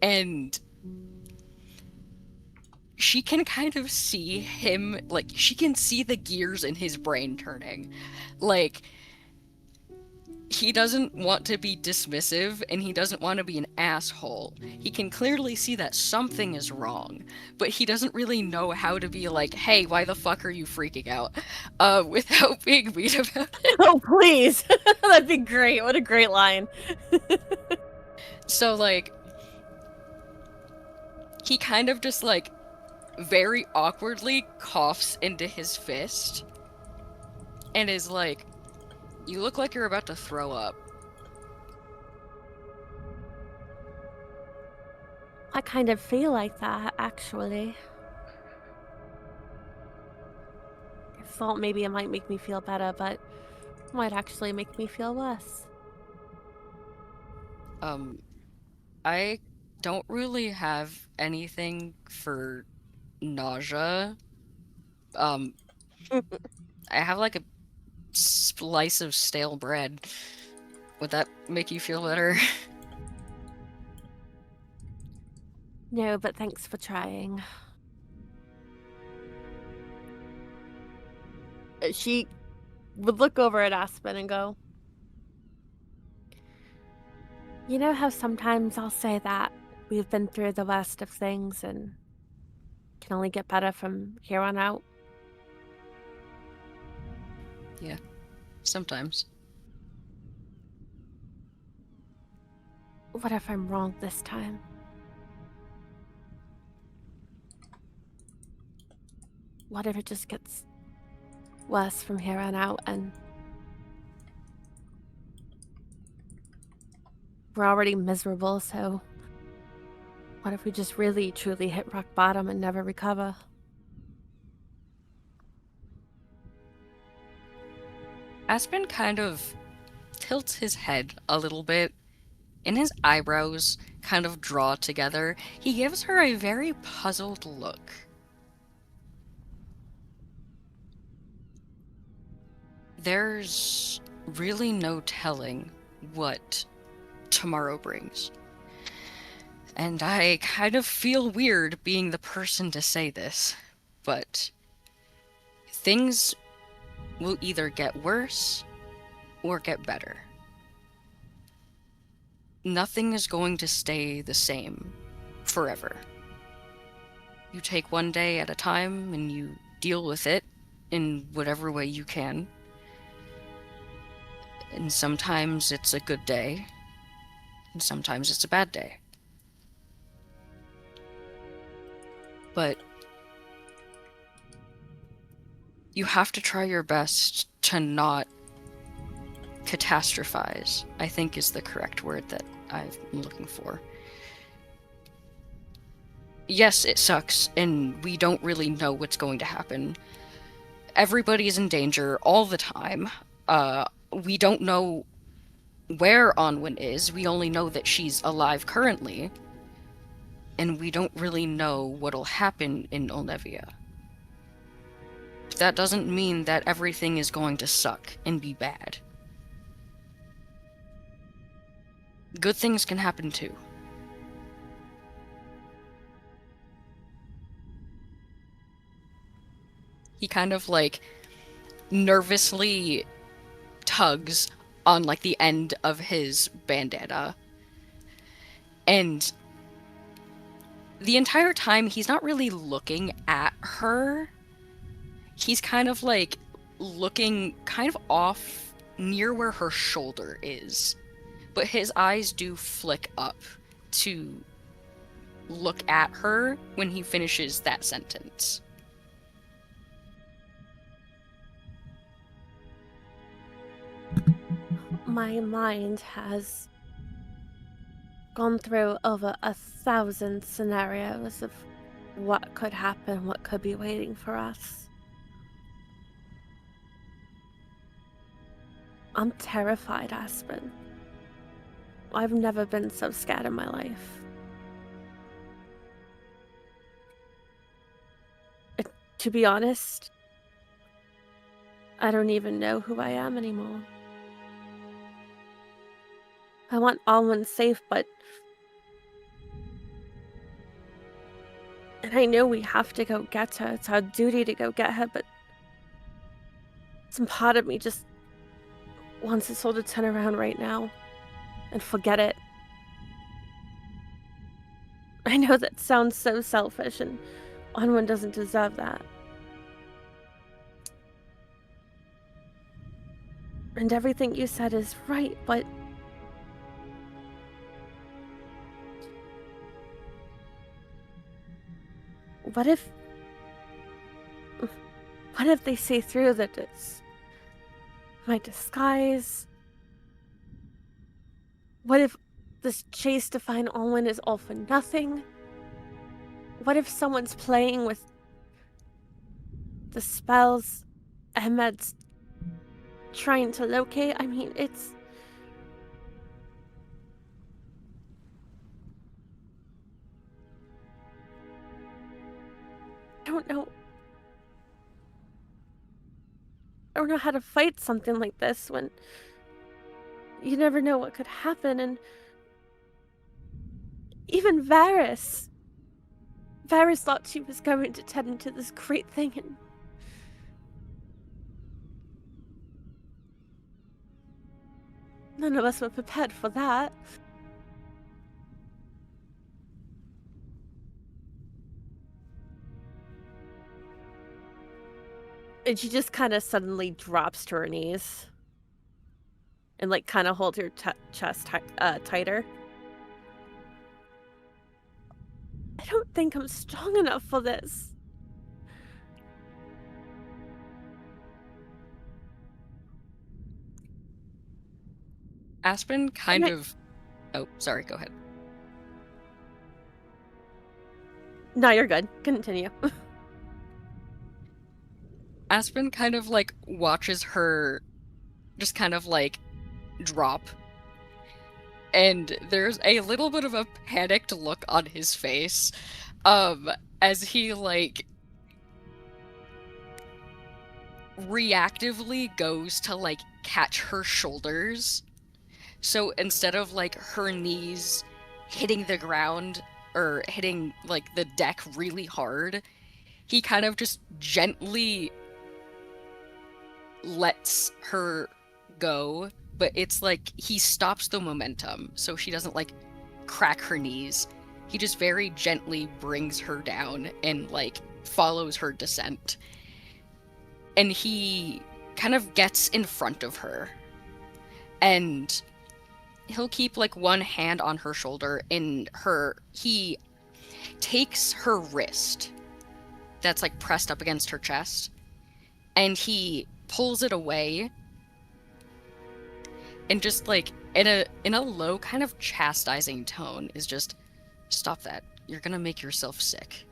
and she can kind of see him, like, she can see the gears in his brain turning. Like, he doesn't want to be dismissive, and he doesn't want to be an asshole. He can clearly see that something is wrong, but he doesn't really know how to be like, hey, why the fuck are you freaking out? Without being mean about it. Oh, please. That'd be great. What a great line. So, like, he kind of just, like, very awkwardly coughs into his fist and is like, you look like you're about to throw up. I kind of feel like that, actually. I thought maybe it might make me feel better, but it might actually make me feel worse. I don't really have anything for nausea. I have like a slice of stale bread. Would that make you feel better? No, but thanks for trying. She would look over at Aspen and go, you know how sometimes I'll say that we've been through the worst of things and can only get better from here on out? Yeah, sometimes. What if I'm wrong this time? What if it just gets worse from here on out and we're already miserable, so what if we just really truly hit rock bottom and never recover? Aspen kind of tilts his head a little bit, and his eyebrows kind of draw together. He gives her a very puzzled look. There's really no telling what tomorrow brings. And I kind of feel weird being the person to say this, but things will either get worse or get better. Nothing is going to stay the same forever. You take one day at a time and you deal with it in whatever way you can. And sometimes it's a good day, and sometimes it's a bad day. But you have to try your best to not catastrophize, I think is the correct word that I'm looking for. Yes, it sucks, and we don't really know what's going to happen. Everybody's in danger all the time. We don't know where Anwen is. We only know that she's alive currently. And we don't really know what'll happen in Olnevia. That doesn't mean that everything is going to suck and be bad. Good things can happen too. He kind of like nervously tugs on like the end of his bandana. And the entire time he's not really looking at her. He's kind of like looking kind of off near where her shoulder is. But his eyes do flick up to look at her when he finishes that sentence. My mind has gone through over 1,000 scenarios of what could happen, what could be waiting for us. I'm terrified, Aspen. I've never been so scared in my life. To be honest, I don't even know who I am anymore. I want Anwen safe, but... And I know we have to go get her. It's our duty to go get her, but... some part of me just wants us all to turn around right now and forget it. I know that sounds so selfish, and Anwen doesn't deserve that. And everything you said is right, but... What if they see through that it's my disguise? What if this chase to find Anwen is all for nothing? What if someone's playing with the spells Ahmed's trying to locate? I mean, it's... I don't know. I don't know how to fight something like this when you never know what could happen. And even Varis thought she was going to turn into this great thing, and none of us were prepared for that. And she just kind of suddenly drops to her knees and like kind of holds her chest tighter. I don't think I'm strong enough for this. Aspen kind of... Oh, sorry, go ahead. No, you're good. Continue. Aspen kind of like watches her just kind of like drop, and there's a little bit of a panicked look on his face as he like reactively goes to like catch her shoulders. So instead of like her knees hitting the ground or hitting like the deck really hard, he kind of just gently lets her go, but it's like he stops the momentum so she doesn't like crack her knees. He just very gently brings her down and like follows her descent. And he kind of gets in front of her, and he'll keep like one hand on her shoulder, and he takes her wrist that's like pressed up against her chest, and he pulls it away, and just like in a low kind of chastising tone is just, stop that, you're gonna make yourself sick.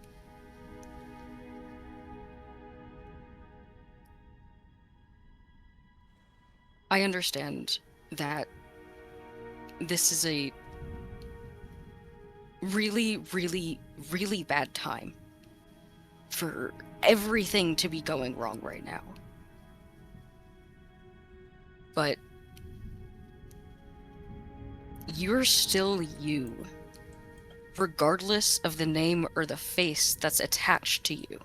I understand that this is a really, really, really bad time for everything to be going wrong right now. But you're still you, regardless of the name or the face that's attached to you.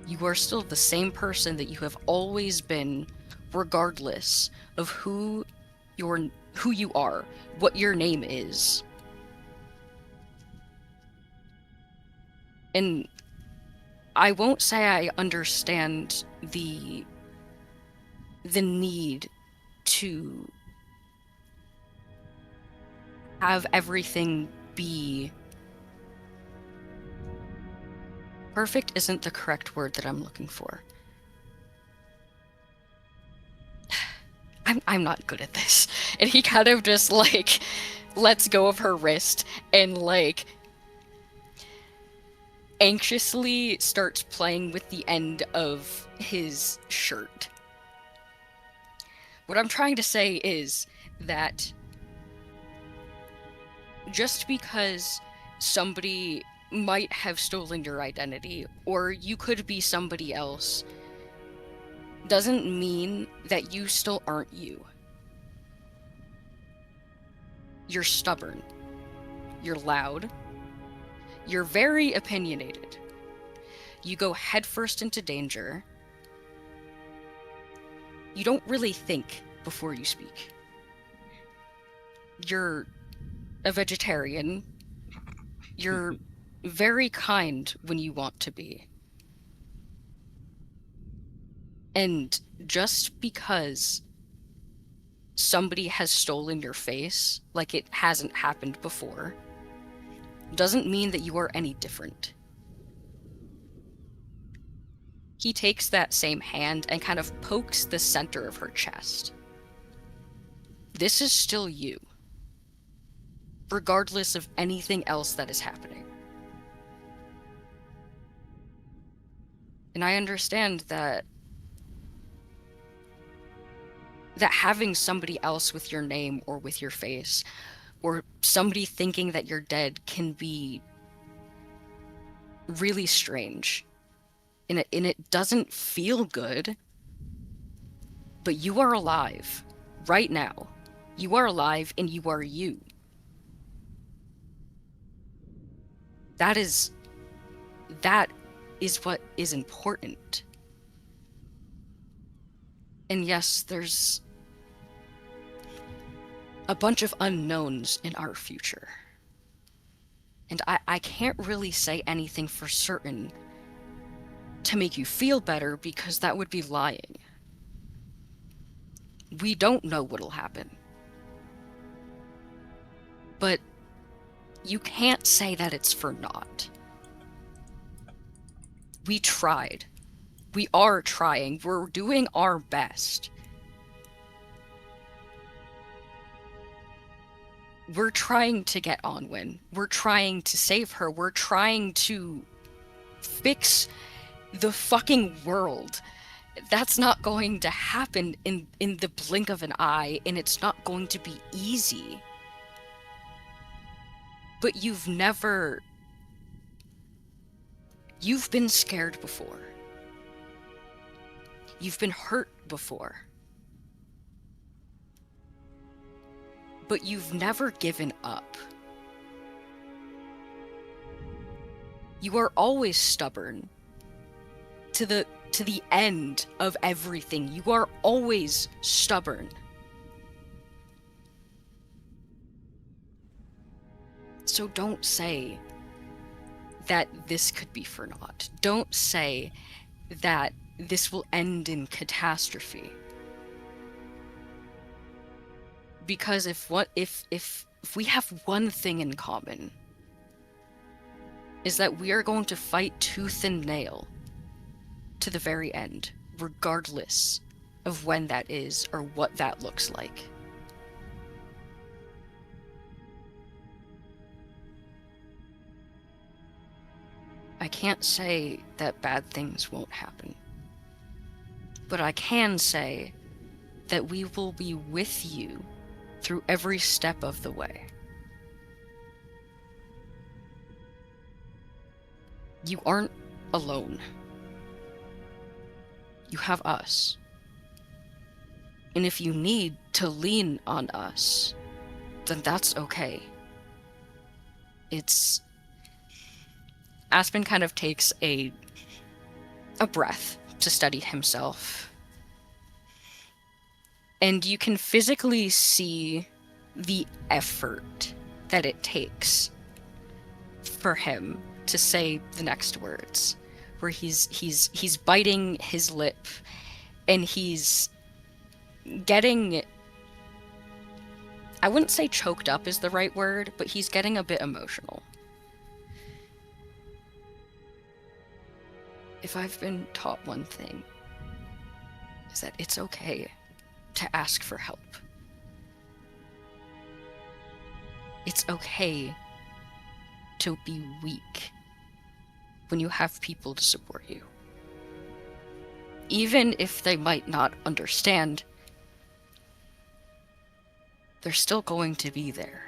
You are still the same person that you have always been, regardless of who you are, what your name is. And I won't say I understand the need to have everything be perfect. Isn't the correct word that I'm looking for. I'm not good at this. And he kind of just like lets go of her wrist and like anxiously starts playing with the end of his shirt. What I'm trying to say is that just because somebody might have stolen your identity, or you could be somebody else, doesn't mean that you still aren't you. You're stubborn. You're loud. You're very opinionated. You go headfirst into danger. You don't really think before you speak. You're a vegetarian. You're very kind when you want to be. And just because somebody has stolen your face, like it hasn't happened before, doesn't mean that you are any different. He takes that same hand and kind of pokes the center of her chest. This is still you, regardless of anything else that is happening. And I understand that having somebody else with your name or with your face, or somebody thinking that you're dead, can be really strange. And it doesn't feel good. But you are alive right now. You are alive and you are you. That is what is important. And yes, there's a bunch of unknowns in our future. And I can't really say anything for certain to make you feel better, because that would be lying. We don't know what'll happen. But you can't say that it's for naught. We tried. We are trying. We're doing our best. We're trying to get Anwen. We're trying to save her. We're trying to fix the fucking world. That's not going to happen in the blink of an eye, and it's not going to be easy. But you've been scared before. You've been hurt before. But you've never given up. You are always stubborn. To the end of everything, you are always stubborn. So don't say that this could be for naught. Don't say that this will end in catastrophe. Because if we have one thing in common, is that we are going to fight tooth and nail to the very end, regardless of when that is or what that looks like. I can't say that bad things won't happen, but I can say that we will be with you through every step of the way. You aren't alone. You have us. And if you need to lean on us, then that's okay. Aspen kind of takes a breath to steady himself. And you can physically see the effort that it takes for him to say the next words, where he's biting his lip, and he's getting, I wouldn't say choked up is the right word, but he's getting a bit emotional. If I've been taught one thing, is that it's okay to ask for help. It's okay to be weak when you have people to support you. Even if they might not understand, they're still going to be there.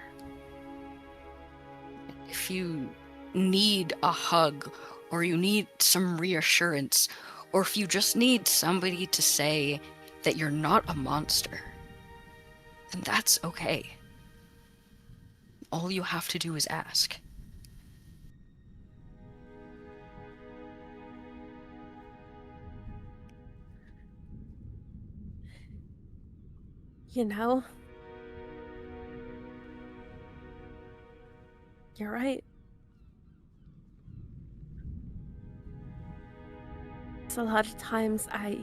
If you need a hug, or you need some reassurance, or if you just need somebody to say that you're not a monster, then that's okay. All you have to do is ask. You know, you're right. So a lot of times I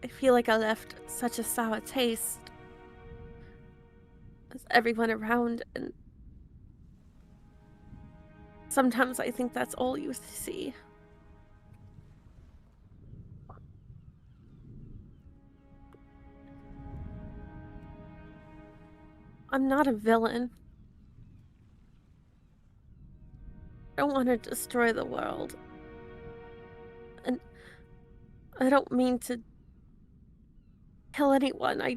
feel like I left such a sour taste with everyone around, and sometimes I think that's all you see. I'm not a villain. I don't want to destroy the world. And I don't mean to kill anyone. I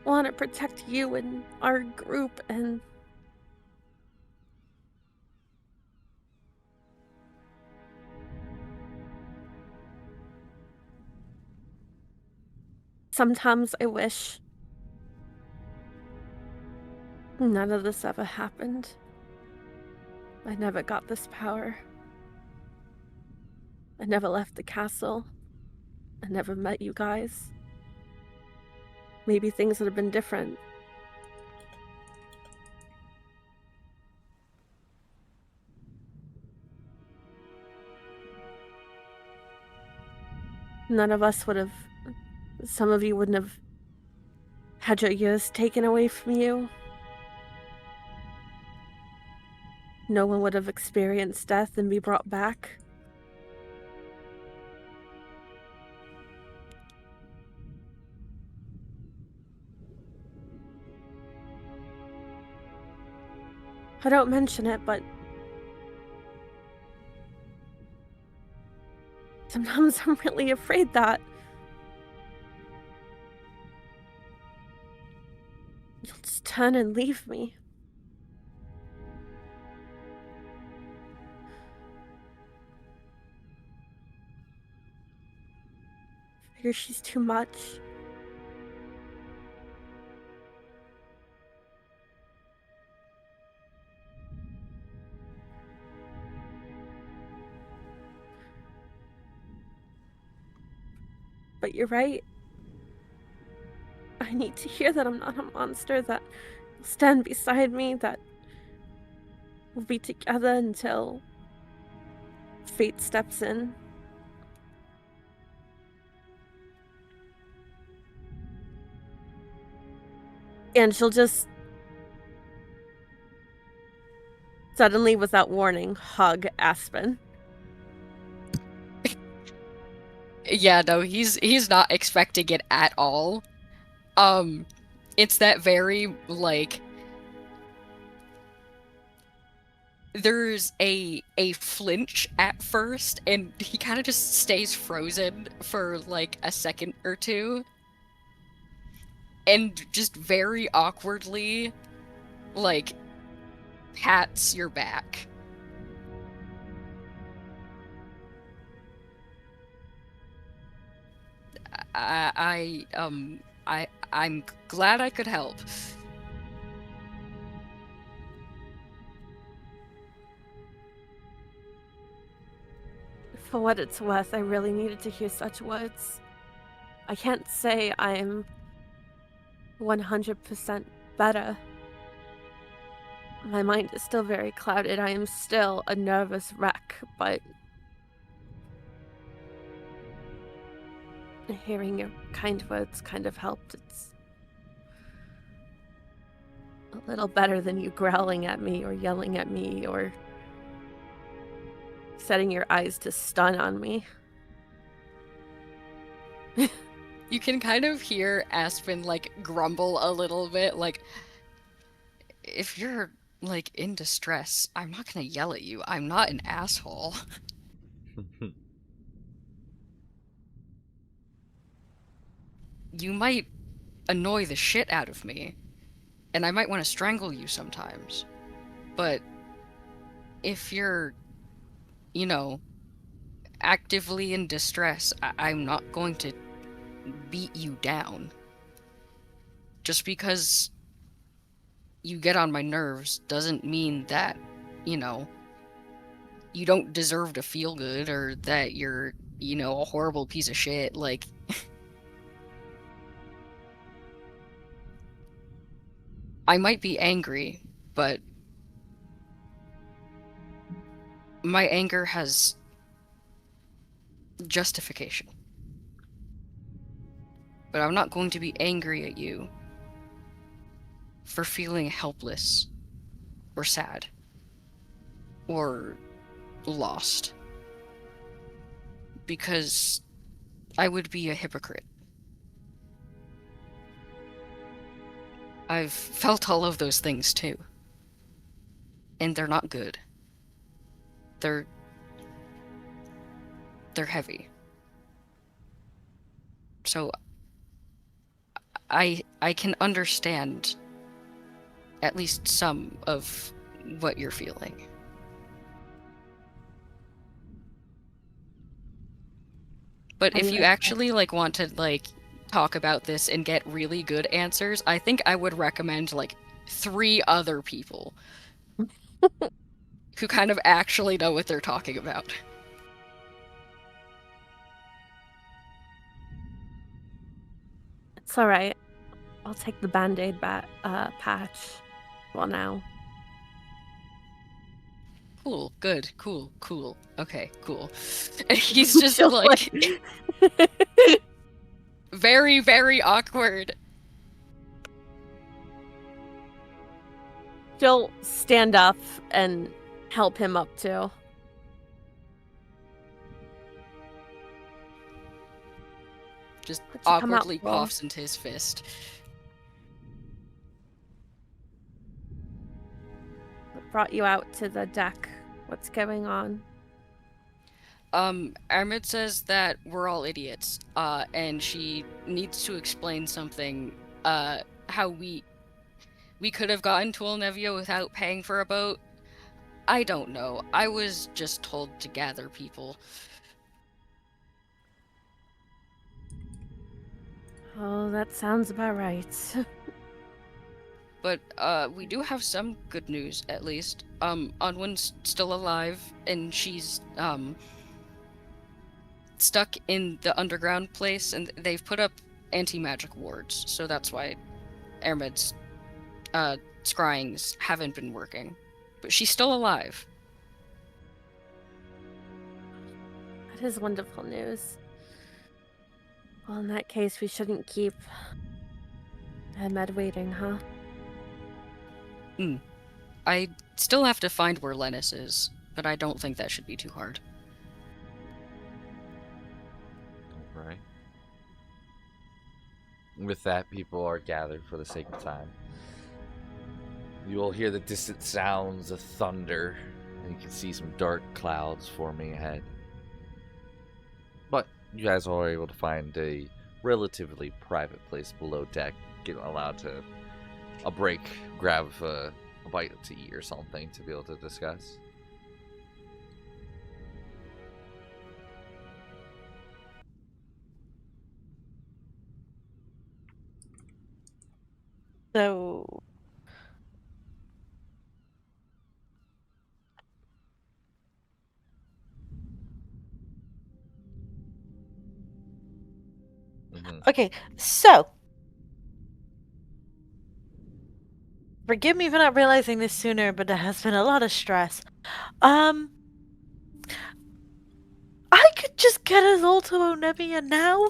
want to protect you and our group, and sometimes I wish none of this ever happened. I never got this power. I never left the castle. I never met you guys. Maybe things would have been different. None of us would have... Some of you wouldn't have had your years taken away from you. No one would have experienced death and be brought back. I don't mention it, but sometimes I'm really afraid that you'll just turn and leave me. I figure she's too much. But you're right. I need to hear that I'm not a monster, that you'll stand beside me, that we'll be together until fate steps in. And she'll just suddenly, without warning, hug Aspen. Yeah, no, he's not expecting it at all. It's that very, like, there's a flinch at first, and he kind of just stays frozen for like a second or two, and just very awkwardly, like, pats your back. I'm glad I could help. For what it's worth, I really needed to hear such words. I can't say I'm 100% better. My mind is still very clouded. I am still a nervous wreck, but hearing your kind words kind of helped. It's a little better than you growling at me or yelling at me or setting your eyes to stun on me. You can kind of hear Aspen, like, grumble a little bit, like, if you're, like, in distress, I'm not gonna yell at you. I'm not an asshole. you might annoy the shit out of me, and I might want to strangle you sometimes. But if you're, you know, actively in distress, I'm not going to beat you down. Just because you get on my nerves doesn't mean that, you know, you don't deserve to feel good or that you're, you know, a horrible piece of shit. Like, I might be angry, but my anger has justification. But I'm not going to be angry at you for feeling helpless or sad or lost, because I would be a hypocrite. I've felt all of those things too, and they're not good. They're heavy. So I can understand at least some of what you're feeling. But if you actually like want to like talk about this and get really good answers, I think I would recommend like 3 other people who kind of actually know what they're talking about. It's alright. I'll take the Band-Aid patch. Well, now. Cool, good, cool. Okay, cool. And he's just She'll, like very, very awkward. She'll stand up and help him up too. Just What'd you come out awkwardly for? coughs into his fist. What brought you out to the deck? What's going on? Ahmed says that we're all idiots, and she needs to explain something, how we could have gotten to Olnevia without paying for a boat. I don't know. I was just told to gather people. Oh, that sounds about right. But, we do have some good news, at least. Anwen's still alive, and she's, stuck in the underground place, and they've put up anti-magic wards, so that's why Ahmed's, scryings haven't been working. But she's still alive. That is wonderful news. Well, in that case, we shouldn't keep Ahmed waiting, huh? I still have to find where Lennis is, but I don't think that should be too hard. Right. With that, people are gathered for the sake of time. You will hear the distant sounds of thunder, and you can see some dark clouds forming ahead. But you guys are able to find a relatively private place below deck, get allowed to a break, grab a bite to eat or something to be able to discuss. So, okay, so forgive me for not realizing this sooner, but there has been a lot of stress. I could just get us all to Onevia now.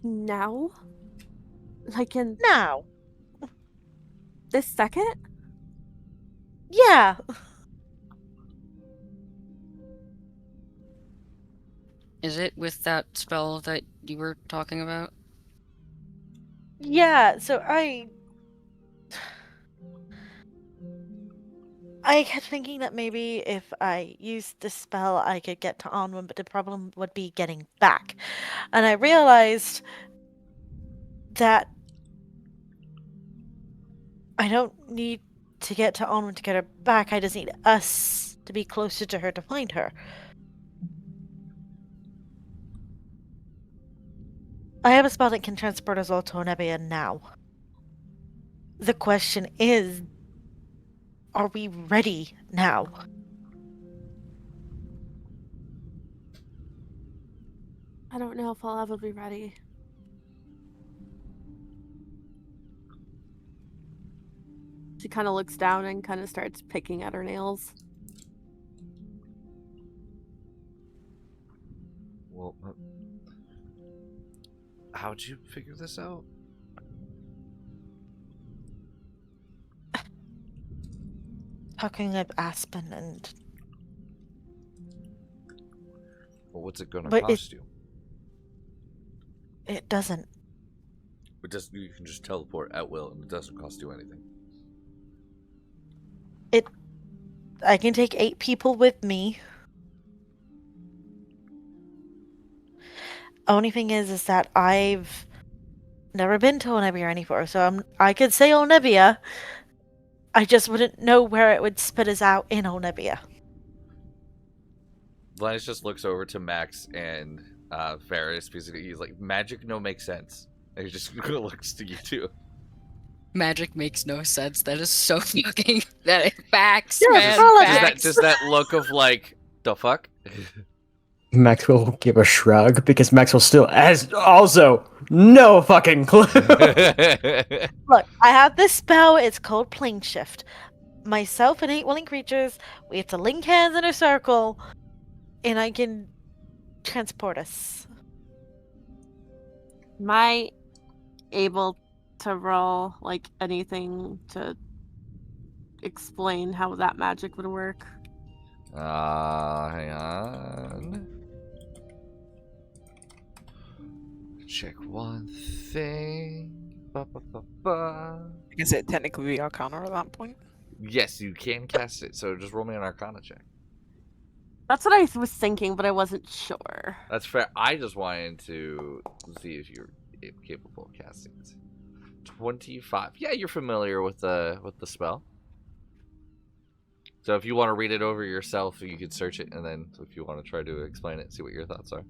Now? Like in Now. this second? Yeah. Is it with that spell that you were talking about? Yeah, so I kept thinking that maybe if I used the spell, I could get to Anwen, but the problem would be getting back. And I realized that I don't need to get to Anwen to get her back. I just need us to be closer to her to find her. I have a spell that can transport us all to Onebia now. The question is, are we ready now? I don't know if I'll ever be ready. She kind of looks down and kind of starts picking at her nails. Well, how'd you figure this out? Talking of Aspen and... Well, what's it gonna But cost you? It doesn't. You can just teleport at will, and it doesn't cost you anything. I can take 8 people with me. Only thing is that I've never been to Onebia before, so I could say Onebia. I just wouldn't know where it would spit us out in Onebia. Linus just looks over to Max and Varis because he's like, magic no makes sense. And he just looks to you two. Magic makes no sense. That is so fucking... That is facts, Yeah, man. politics. Does that look of like, the fuck? Max will give a shrug because Max will still has also no fucking clue. Look, I have this spell. It's called Plane Shift. Myself and 8 willing creatures, we have to link hands in a circle, and I can transport us. Am I able to roll like anything to explain how that magic would work? Hang on. Check one thing. Is it technically Arcana at that point? Yes, you can cast it, so just roll me an Arcana check. That's what I was thinking, but I wasn't sure. That's fair. I just wanted to see if you're capable of casting it. 25. Yeah, you're familiar with the spell. So if you want to read it over yourself, you could search it, and then if you want to try to explain it, see what your thoughts are.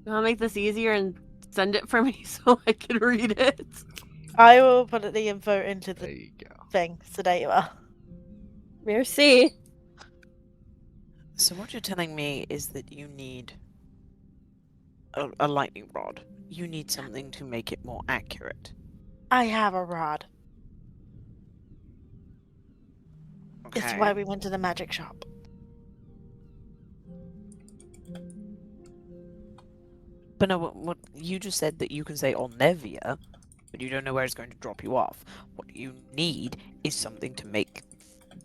You want to make this easier and send it for me so I can read it? I will put the info into There the you go. thing, so there you are. Merci. So what you're telling me is that you need a lightning rod. You need something to make it more accurate. I have a rod. Okay. It's why we went to the magic shop. But no, what you just said that you can say Olnevia, but you don't know where it's going to drop you off. What you need is something to make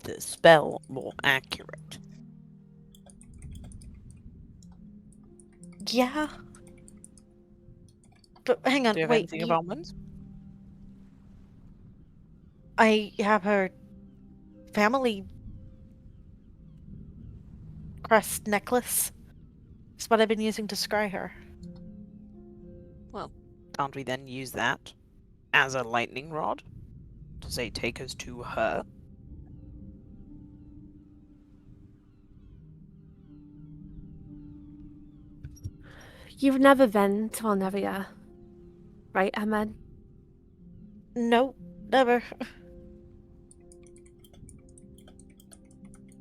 the spell more accurate. Yeah. But hang on, Do you have wait. anything of almonds? I have her family crest necklace. It's what I've been using to scry her. Well, can't we then use that as a lightning rod to say take us to her? You've never been to Alnevia, right, Ahmed? No, never.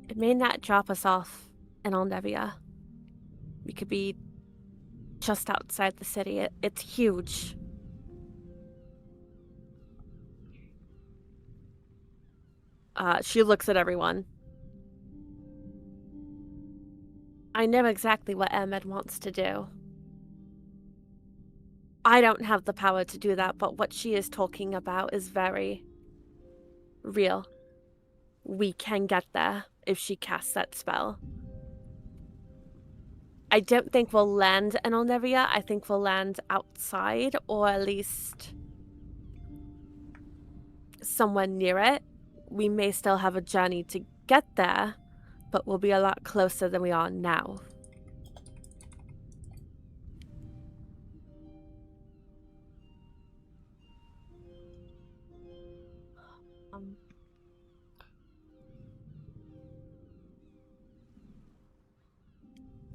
It may not drop us off in Alnevia. We could be just outside the city. It's huge. She looks at everyone. I know exactly what Ahmed wants to do. I don't have the power to do that, but what she is talking about is very real. We can get there if she casts that spell. I don't think we'll land in Alnevia. I think we'll land outside, or at least somewhere near it. We may still have a journey to get there, but we'll be a lot closer than we are now.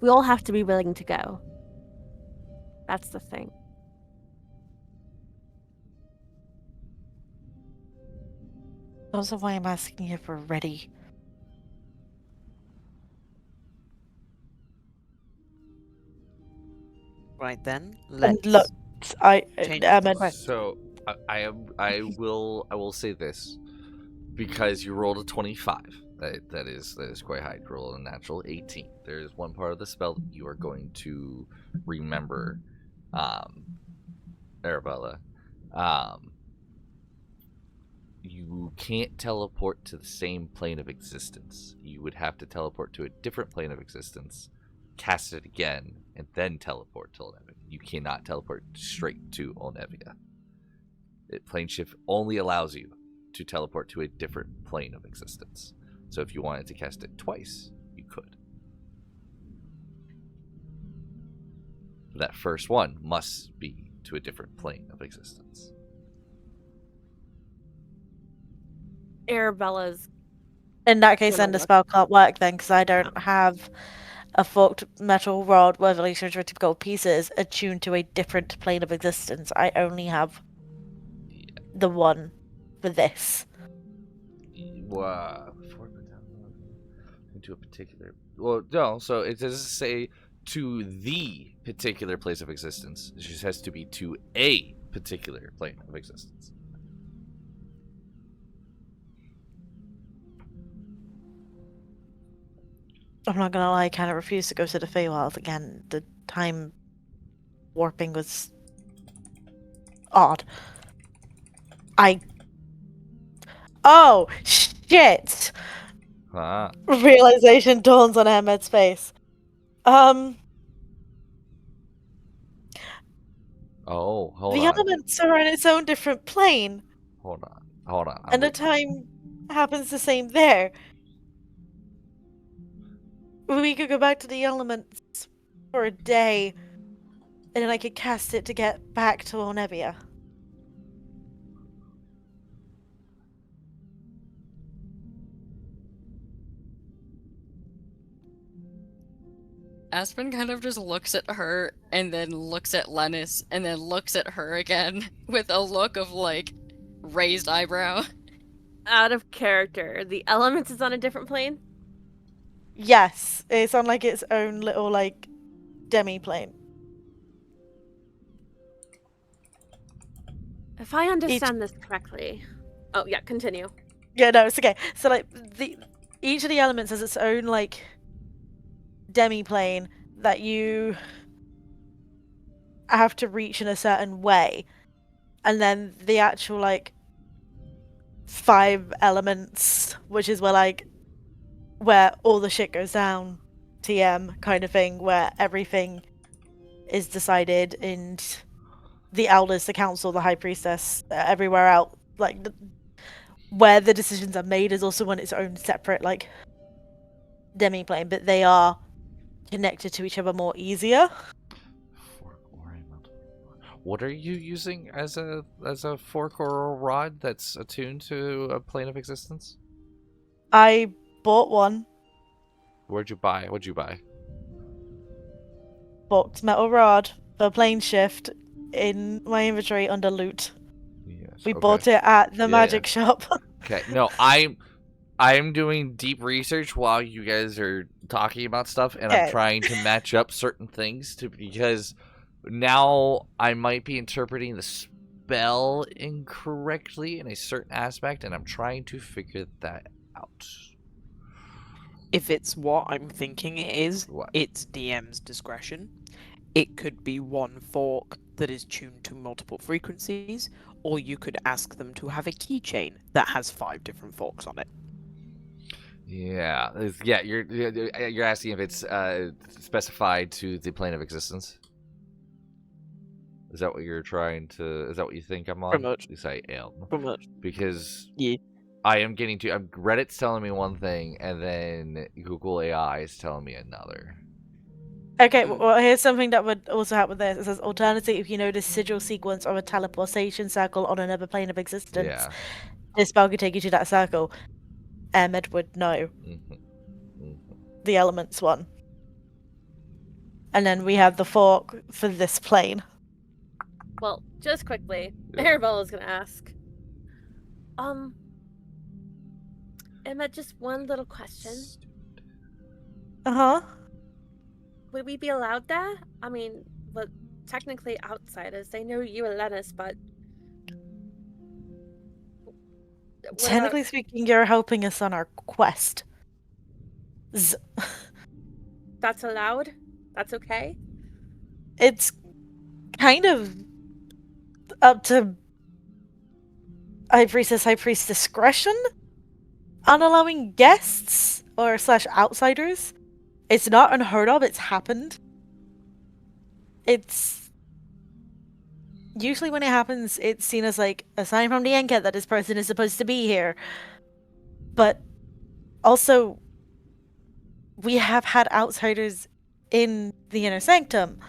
We all have to be willing to go. That's the thing. Also, why I'm asking if we're ready. Right then, And let's look, I change Emma. the question. So I will say this, because you rolled a 25. That is quite high. You rolled a natural 18. There is one part of the spell that you are going to remember, Arabella. You can't teleport to the same plane of existence. You would have to teleport to a different plane of existence, cast it again, and then teleport to Olnevia. You cannot teleport straight to Olnevia. Plane shift only allows you to teleport to a different plane of existence. So if you wanted to cast it twice, you could. That first one must be to a different plane of existence. Arabella's In that case, Gonna then the look. spell can't work then, because I don't have a forked metal rod with relation to gold pieces attuned to a different plane of existence. I only have the one for this. Wow. Into a particular. Well, no. So it doesn't say to the particular place of existence. It just has to be to a particular plane of existence. I'm not gonna lie, I kind of refuse to go to the Feywild again. The time warping was odd. Oh, shit! Ah. Realization dawns on Ahmed's face. Oh, hold The on. elements are on its own different plane, Hold on. Hold on. and the time happens the same there. We could go back to the elements for a day, and then I could cast it to get back to Olnevia. Aspen kind of just looks at her and then looks at Lennis and then looks at her again with a look of like raised eyebrow. out of character. The elements is on a different plane. Yes, it's on like its own little like demi-plane. If I understand this correctly. Oh yeah, continue. Yeah, no, it's okay. So like each of the elements has its own like demi-plane that you have to reach in a certain way, and then the actual like 5 elements, which is where all the shit goes down, TM kind of thing, where everything is decided, and the elders, the council, the high priestess, everywhere else, like where the decisions are made is also on its own separate like demi-plane, but they are connected to each other more easier. What are you using as a fork or a rod that's attuned to a plane of existence? I bought one. What'd you buy? Bought metal rod for plane shift in my inventory under loot. Yes. We bought it at the magic shop. Okay. No, I'm doing deep research while you guys are talking about stuff, and I'm Okay. trying to match up certain things because now I might be interpreting the spell incorrectly in a certain aspect, and I'm trying to figure that out. If it's what I'm thinking it is, What? it's DM's discretion. It could be one fork that is tuned to multiple frequencies, or you could ask them to have a keychain that has 5 different forks on it. Yeah, yeah. You're asking if it's specified to the plane of existence. Is that what you're trying to? Is that what you think I'm on? Pretty much. At least I am. Pretty much. Because Yeah. I am getting to. Reddit's telling me one thing, and then Google AI is telling me another. Okay, well, here's something that would also help with this. It says, alternatively, if you notice sigil sequence or a teleportation circle on another plane of existence, Yeah. this spell could take you to that circle. Emmett would know the elements one. And then we have the fork for this plane. Well, just quickly, Yeah. Arabella's gonna ask. Emma, just one little question. Uh-huh. Would we be allowed that? I mean, well, technically outsiders. They know you and Lennis, but what Technically speaking, you're helping us on our quest. that's allowed? That's okay? It's kind of up to high priest discretion on allowing guests or / outsiders. It's not unheard of, it's happened. It's usually when it happens, it's seen as like a sign from the Enket that this person is supposed to be here. But also, we have had outsiders in the inner sanctum,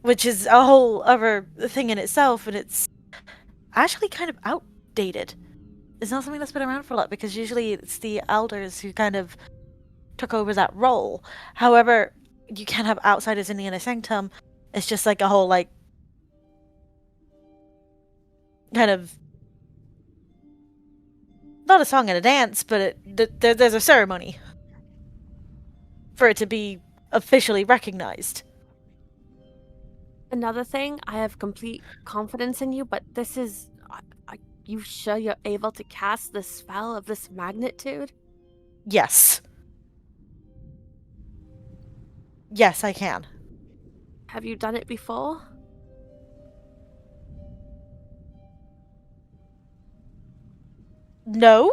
which is a whole other thing in itself, and it's actually kind of outdated. It's not something that's been around for a lot, because usually it's the elders who kind of took over that role. However, you can have outsiders in the inner sanctum. It's just like a whole, like, kind of, not a song and a dance, but there's a ceremony for it to be officially recognized. Another thing, I have complete confidence in you, but this is... Are you sure you're able to cast the spell of this magnitude? Yes. Yes, I can. Have you done it before? No?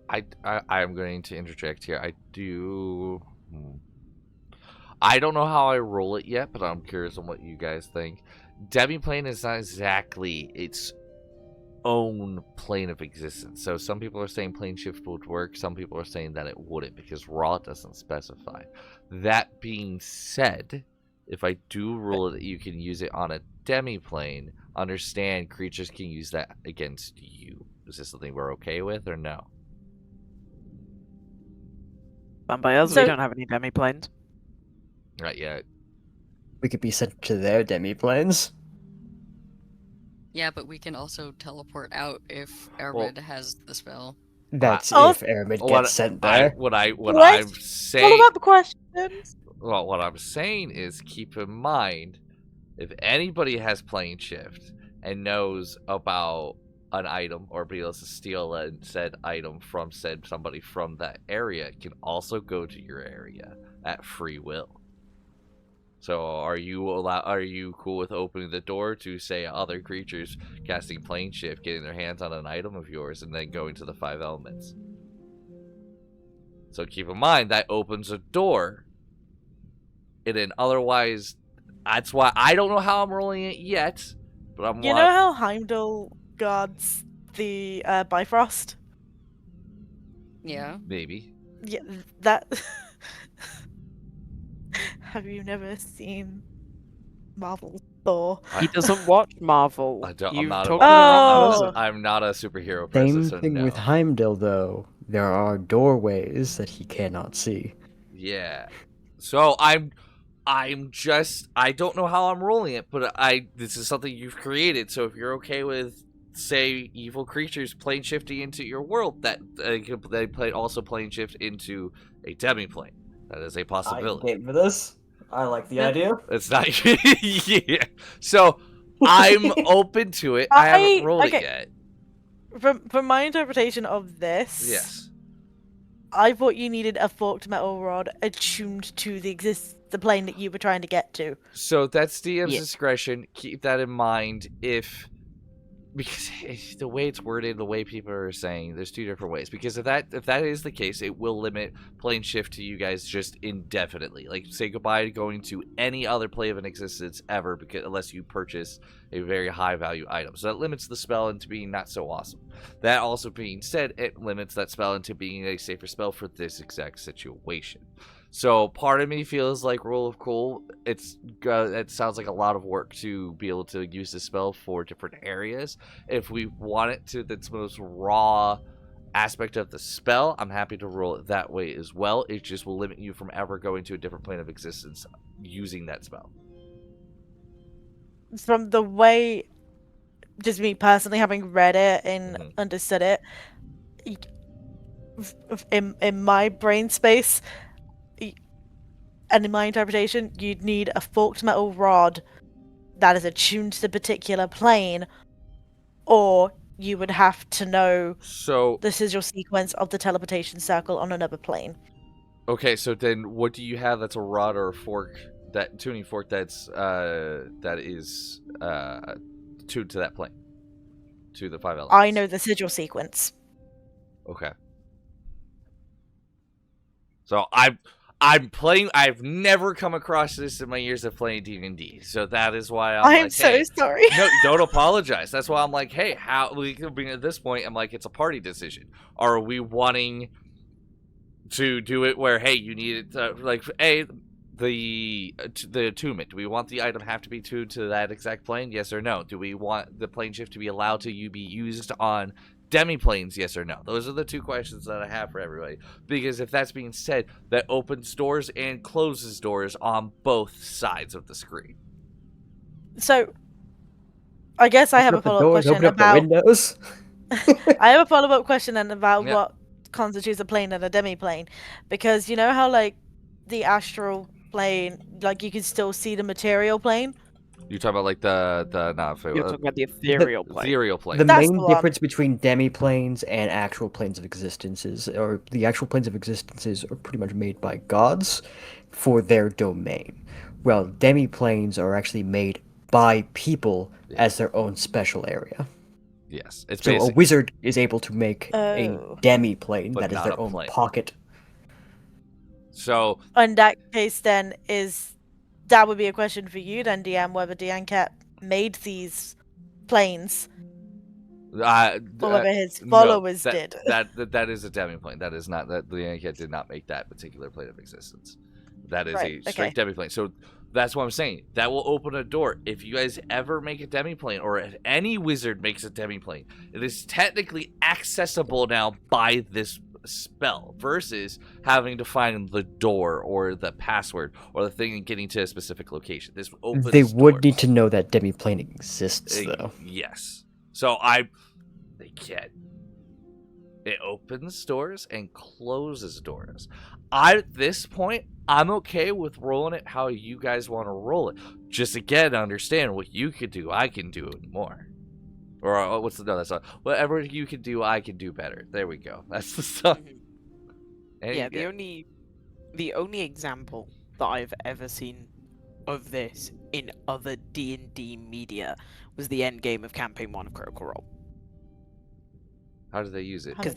I'm going to interject here. I don't know how I roll it yet, but I'm curious on what you guys think. Demiplane is not exactly its own plane of existence. So some people are saying plane shift would work. Some people are saying that it wouldn't because Raw doesn't specify. That being said, if I do rule it that you can use it on a demiplane, understand creatures can use that against you. Is this something we're okay with or no? Vampires, So- we don't have any demi-planes. Not yet. We could be sent to their demi-planes. Yeah, but we can also teleport out if Ermid has the spell. That's Oh, if Aramid gets sent there. What What? I'm What saying... about the questions? Well, what I'm saying is keep in mind, if anybody has plane shift and knows about an item or be able to steal said item from somebody from that area, it can also go to your area at free will. So are you cool with opening the door to, say, other creatures casting plane shift, getting their hands on an item of yours, and then going to the 5 elements? So keep in mind that opens a door. And then otherwise, that's why I don't know how I'm rolling it yet. But I'm You know how Heimdall guards the Bifrost? Yeah. maybe. Yeah, that... Have you never seen Marvel Thor? He doesn't watch Marvel. I don't- I'm You've not talked a- to the wrong Oh. person. I'm not a superhero Same person, so thing no. with Heimdall, though. There are doorways that he cannot see. Yeah. So I don't know how I'm rolling it, but this is something you've created. So if you're okay with, say, evil creatures plane shifting into your world, that they also plane shift into a demiplane. That is a possibility. for this. I like the idea. It's not. Yeah. So I'm open to it. I haven't rolled it okay. yet. From my interpretation of this, Yes. I thought you needed a forked metal rod attuned to the plane that you were trying to get to. So that's DM's Yeah. discretion. Keep that in mind. If because the way it's worded, the way people are saying, there's two different ways. Because if that is the case, it will limit plane shift to you guys just indefinitely. Like, say goodbye to going to any other plane of an existence ever, because unless you purchase a very high value item. So that limits the spell into being not so awesome. That also being said, it limits that spell into being a safer spell for this exact situation. So part of me feels like Rule of Cool, it sounds like a lot of work to be able to use this spell for different areas. If we want it to its most raw aspect of the spell, I'm happy to roll it that way as well. It just will limit you from ever going to a different plane of existence using that spell. From the way, just me personally having read it and understood it, in my brain space, and in my interpretation, you'd need a forked metal rod that is attuned to the particular plane, or you would have to know the sigil sequence of the teleportation circle on another plane. Okay, so then what do you have that's a rod or a fork, that tuning fork that's that is tuned to that plane, to the 5 elements? I know the sigil sequence. Okay. So I've never come across this in my years of playing D&D, so that is why I'm like, so hey, sorry. No, don't apologize. That's why I'm like, hey, how we can be at this point? I'm like, it's a party decision. Are we wanting to do it where, hey, you need it, like, the attunement? Do we want the item have to be tuned to that exact plane? Yes or no? Do we want the plane shift to be allowed to be used on demi-planes? Yes or no? Those are the two questions that I have for everybody. Because if that's being said, that opens doors and closes doors on both sides of the screen. So, I guess I have a follow-up question about the windows. I have a follow-up question then about Yeah. what constitutes a plane and a demi-plane, because you know how like the astral plane, like you can still see the material plane. You talk about like the You're talking about the ethereal plane. ethereal plane. The That's main the one. difference between demi-planes and actual planes of existences, or the actual planes of existences, are pretty much made by gods for their domain. Well, demi-planes are actually made by people as their own special area. Yes, it's So a wizard is able to make a demi-plane But that is not their a own plane. pocket. So In that case, then that would be a question for you then, DM, whether the Anket made these planes, or whether his followers did. That is a demi-plane. That is not, that the Anket did not make that particular plane of existence. That is Right, a straight okay. demi-plane. So that's what I'm saying. That will open a door. If you guys ever make a demi-plane, or if any wizard makes a demi-plane, it is technically accessible now by this spell, versus having to find the door or the password or the thing and getting to a specific location. This opens They would doors. need to know that demi-plane exists, though. Yes. So they can't. It opens doors and closes doors. At this point, I'm okay with rolling it how you guys want to roll it. Just again, understand what you could do, I can do it more. Or that's not. Whatever you can do, I can do better. There we go. That's the stuff. Yeah, the only example that I've ever seen of this in other D&D media was the end game of Campaign 1 of Critical Role. How did they use it? Because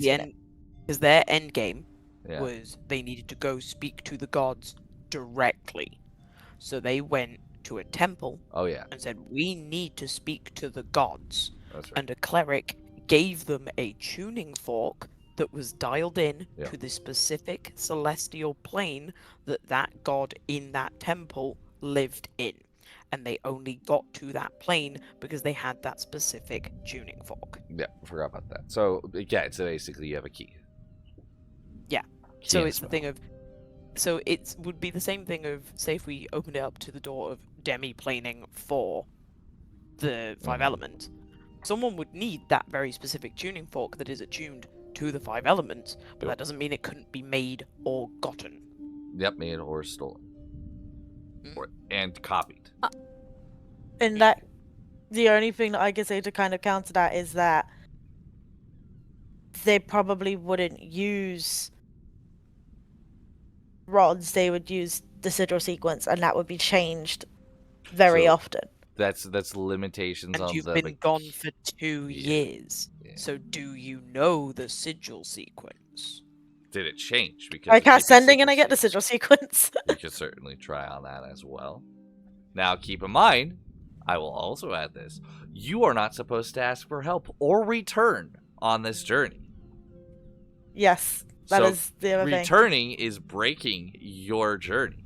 their end game Yeah. was they needed to go speak to the gods directly. So they went to a temple Oh yeah, and said, we need to speak to the gods. that's right. And a cleric gave them a tuning fork that was dialed in Yeah. to the specific celestial plane that god in that temple lived in. And they only got to that plane because they had that specific tuning fork. Yeah, I forgot about that. So yeah, so basically you have a key. Yeah. Key So and it's the spell. thing of, so it would be the same thing of, say if we opened it up to the door of demi-planing for the 5 elements, someone would need that very specific tuning fork that is attuned to the 5 elements, but that doesn't mean it couldn't be made or gotten. Yep, made or stolen. And copied. And that, the only thing that I can say to kind of counter that is that they probably wouldn't use rods, they would use the sigil sequence, and that would be changed very often. That's limitations And on you've the been gone for 2 Yeah. years. Yeah. So do you know the sigil sequence? Did it change? Because I it could cast be sending and I get the secrecy. sigil sequence. We could certainly try on that as well. Now, keep in mind, I will also add this. You are not supposed to ask for help or return on this journey. Yes, that is the other thing. Returning is breaking your journey.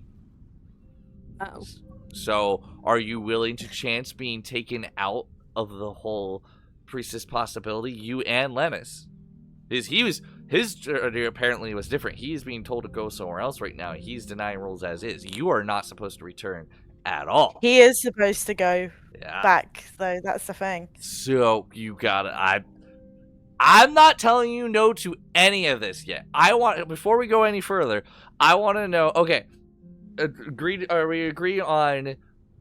Oh. So, are you willing to chance being taken out of the whole priestess possibility? You and Lemus. His journey apparently was different. He's being told to go somewhere else right now. He's denying rules as is. You are not supposed to return at all. He is supposed to go Yeah. back, though. That's the thing. So you gotta. I'm not telling you no to any of this yet. Before we go any further, I want to know. Okay, we agree on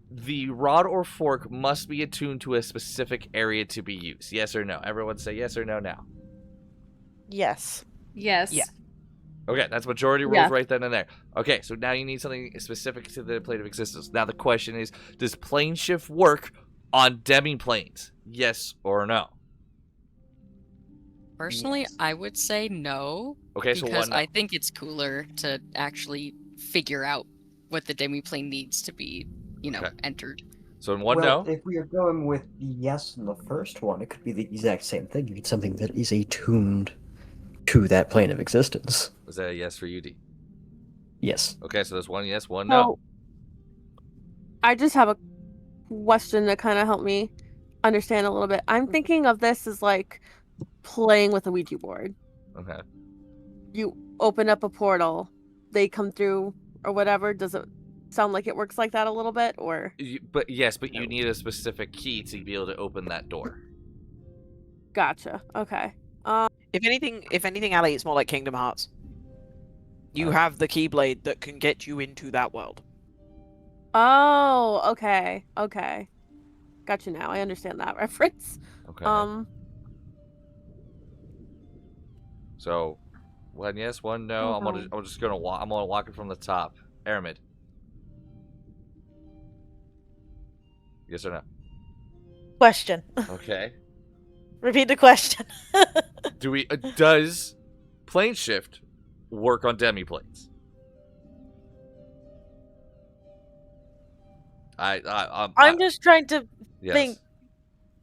the rod or fork must be attuned to a specific area to be used. Yes or no? Everyone say yes or no now. Yes. Yes. Yeah. Okay, that's majority rules Yeah. right then and there. Okay, so now you need something specific to the plane of existence. Now the question is, does plane shift work on demi-planes? Yes or no? Personally, Yes. I would say no. Okay, so Because one no. I think it's cooler to actually figure out what the demiplane needs to be, Okay. entered. So in one well, no. if we are going with the yes in the first one, it could be the exact same thing. You need something that is attuned to that plane of existence. Was that a yes for UD? Yes. Okay, so there's one yes, one no. I just have a question to kind of help me understand a little bit. I'm thinking of this as like playing with a Ouija board. Okay. You open up a portal, they come through or whatever. Does it sound like it works like that a little bit, or? But you need a specific key to be able to open that door. Gotcha. Okay. If anything, Ali, it's more like Kingdom Hearts. You have the Keyblade that can get you into that world. Oh, okay. Got you now. I understand that reference. Okay. So, one yes, one no. I'm just gonna walk. I'm gonna walk it from the top. Aramid. Yes or no? Question. Okay. Repeat the question. Does plane shift work on demi-planes? I'm just trying to yes. think,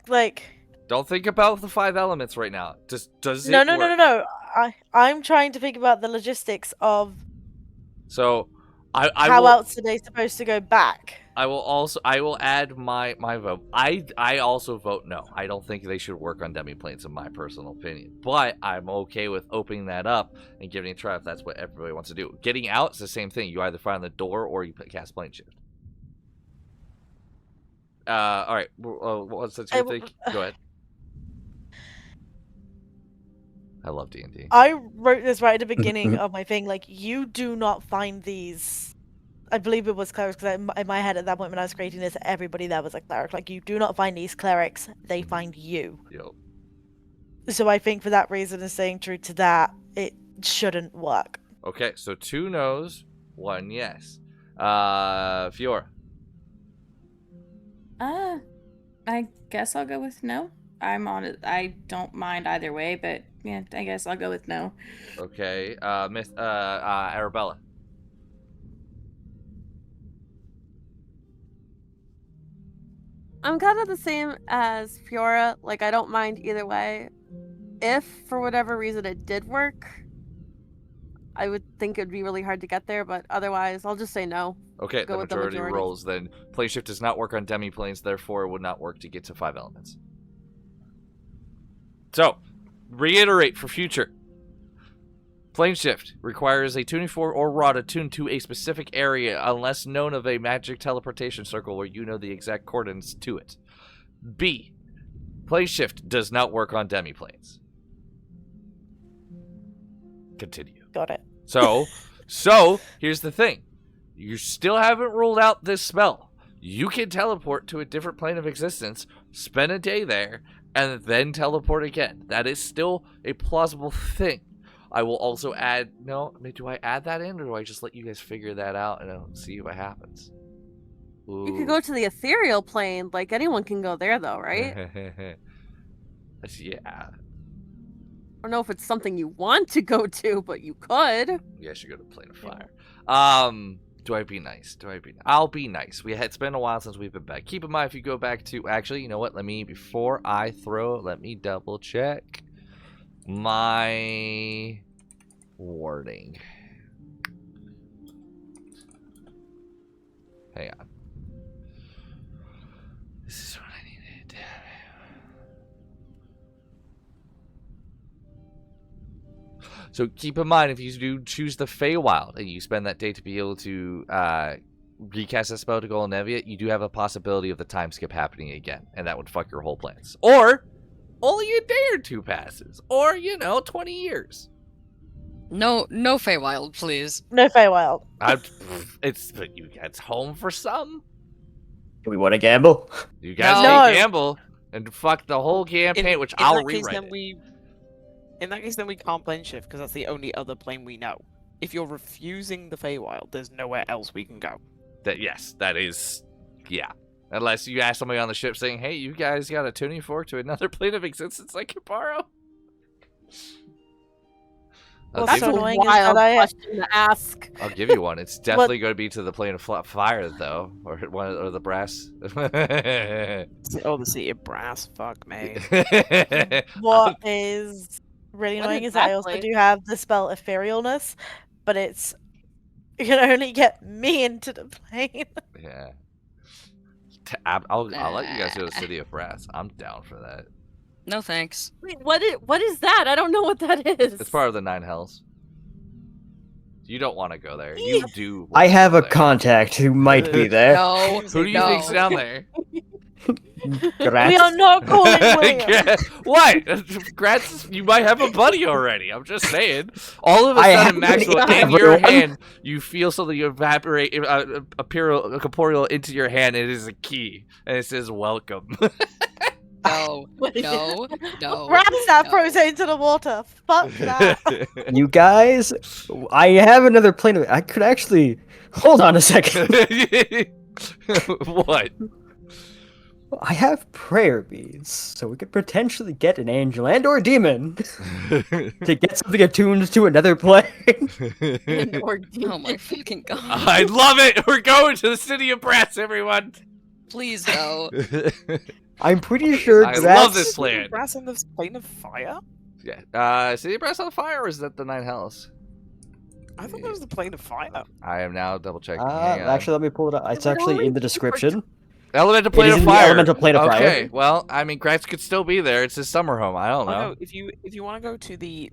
like. Don't think about the 5 elements right now. Does it No. work? I'm trying to think about the logistics of So, I how will. else are they supposed to go back? I will add my vote. I also vote no. I don't think they should work on demi-planes in my personal opinion. But I'm okay with opening that up and giving it a try if that's what everybody wants to do. Getting out is the same thing. You either find the door or you cast plane shift. All right. What's that you think? Go ahead. I love D&D. I wrote this right at the beginning of my thing. Like, you do not find these. I believe it was clerics, because in my head at that point when I was creating this, everybody there was a cleric. Like, you do not find these clerics, they find you. Yep. So I think for that reason, and staying true to that, it shouldn't work. Okay, so 2 no's, 1 yes. Fiora. I guess I'll go with no. I'm on it. I don't mind either way, but yeah, I guess I'll go with no. Okay, Arabella. I'm kind of the same as Fiora. Like, I don't mind either way. If, for whatever reason, it did work, I would think it'd be really hard to get there, but otherwise, I'll just say no. Okay, Go the with the majority majority. rolls then. Plane shift does not work on demi-planes, therefore it would not work to get to 5 elements. So, reiterate for future. Plane shift requires a tuning fork or rod attuned to a specific area unless known of a magic teleportation circle where you know the exact coordinates to it. B. Plane shift does not work on demi-planes. Continue. Got it. So here's the thing. You still haven't ruled out this spell. You can teleport to a different plane of existence, spend a day there, and then teleport again. That is still a plausible thing. I will also add, do I add that in, or do I just let you guys figure that out and see what happens? You could go to the ethereal plane. Like, anyone can go there, though, right? Yeah. I don't know if it's something you want to go to, but you could. Yeah, I should go to Plane of Fire. Do I be nice? I'll be nice. It's been a while since we've been back. Keep in mind, if you go back to... Actually, you know what? Before I throw, let me double check my wording. Hang on. This is what I needed. So keep in mind, if you do choose the Feywild and you spend that day to be able to recast a spell to go on Nevia, you do have a possibility of the time skip happening again, and that would fuck your whole plans. Or only a day or two passes, or 20 years. No Feywild, please. No Feywild. It's home for some. Do we want to gamble? You guys No. can gamble and fuck the whole campaign, which I'll that case, rewrite. In that case, then we can't plane shift because that's the only other plane we know. If you're refusing the Feywild, there's nowhere else we can go. That is, yeah. Unless you ask somebody on the ship saying, "Hey, you guys got a tuning fork to another plane of existence I can borrow?" Well, That's so a annoying is wild that question to ask. I'll give you one. It's definitely going to be to the plane of fire, though, or the brass. Oh, the City of Brass. Fuck me. What is really What annoying is is that I that also plane? do have the spell Etherealness, but it can only get me into the plane. Yeah. I'll let you guys go to the City of Brass. I'm down for that. No thanks. Wait, what is that? I don't know what that is. It's part of the Nine Hells. You don't want to go there. You do. I wanna have go a there. contact who might be there. No. Who do you think's down there? Gratz. We are not calling William. What? Gratz, you might have a buddy already. I'm just saying. All of a I sudden, haven't Maxwell, got in your everyone. hand, you feel something evaporate, corporeal into your hand. And it is a key, and it says "Welcome." No. No. No. Grabs that, no. throws it into the water. Fuck that. You guys, I have another plane. I could actually hold on a second. What? I have prayer beads, so we could potentially get an angel and or demon to get something attuned to another plane. Or Oh my fucking god. I love it. We're going to the City of Brass, everyone. Please no. I'm pretty sure I Gratz... love this plan. Brass in the plane of fire? Yeah. City of Brass on fire, or is that the Nine Hells? I thought that was the plane of fire. I am now double checking. Hang on. Actually, let me pull it up. It's But actually only in the people are description. Elemental It Plane is of in the Fire. Elemental Plane of Fire. Okay, well, I mean, Gratz could still be there. It's his summer home. I don't Oh know. no, if you want to go to the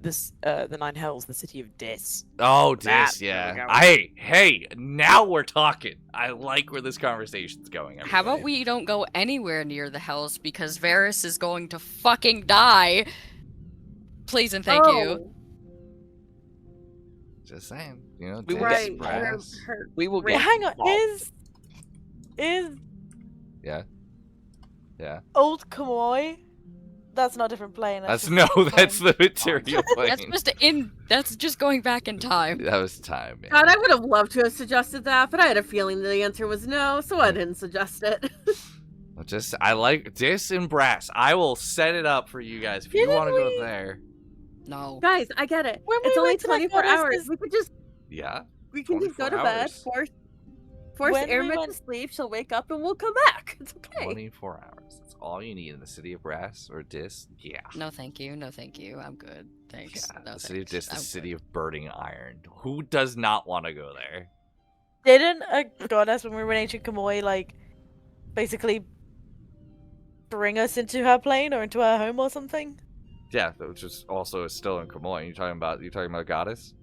Nine Hells, the City of Dis. Oh, That, this, there we yeah. go. Hey, now we're talking. I like where this conversation's going. How about we don't go anywhere near the Hells because Varis is going to fucking die. Please and thank you. Just saying, We will Dis, get Brass. We will Wait, get hang on. involved. Is Yeah. Old Kamoy? That's not a different plane. That's just no, a different that's plane. the material plane. That's just going back in time. That was time, man. God, I would have loved to have suggested that, but I had a feeling the answer was no, so I didn't suggest it. I like Dis and Brass. I will set it up for you guys if you Didn't want to go we- there. No. Guys, I get it. When It's we only went to that 24 goddess, hours. is- We could just Yeah. just go to 24 bed, hours. force When we Airmet went- to sleep. She'll wake up and we'll come back. It's okay. 24 hours. That's all you need in the City of Brass or Dis. Yeah. No, thank you. No, thank you. I'm good. Thanks. Yeah, No, the City of thanks. Dis, the I'm City good. of Burning Iron. Who does not want to go there? Didn't a goddess when we were in ancient Kamoy basically bring us into her plane or into her home or something? Yeah, which is also still in Kamoy. You talking about Goddess?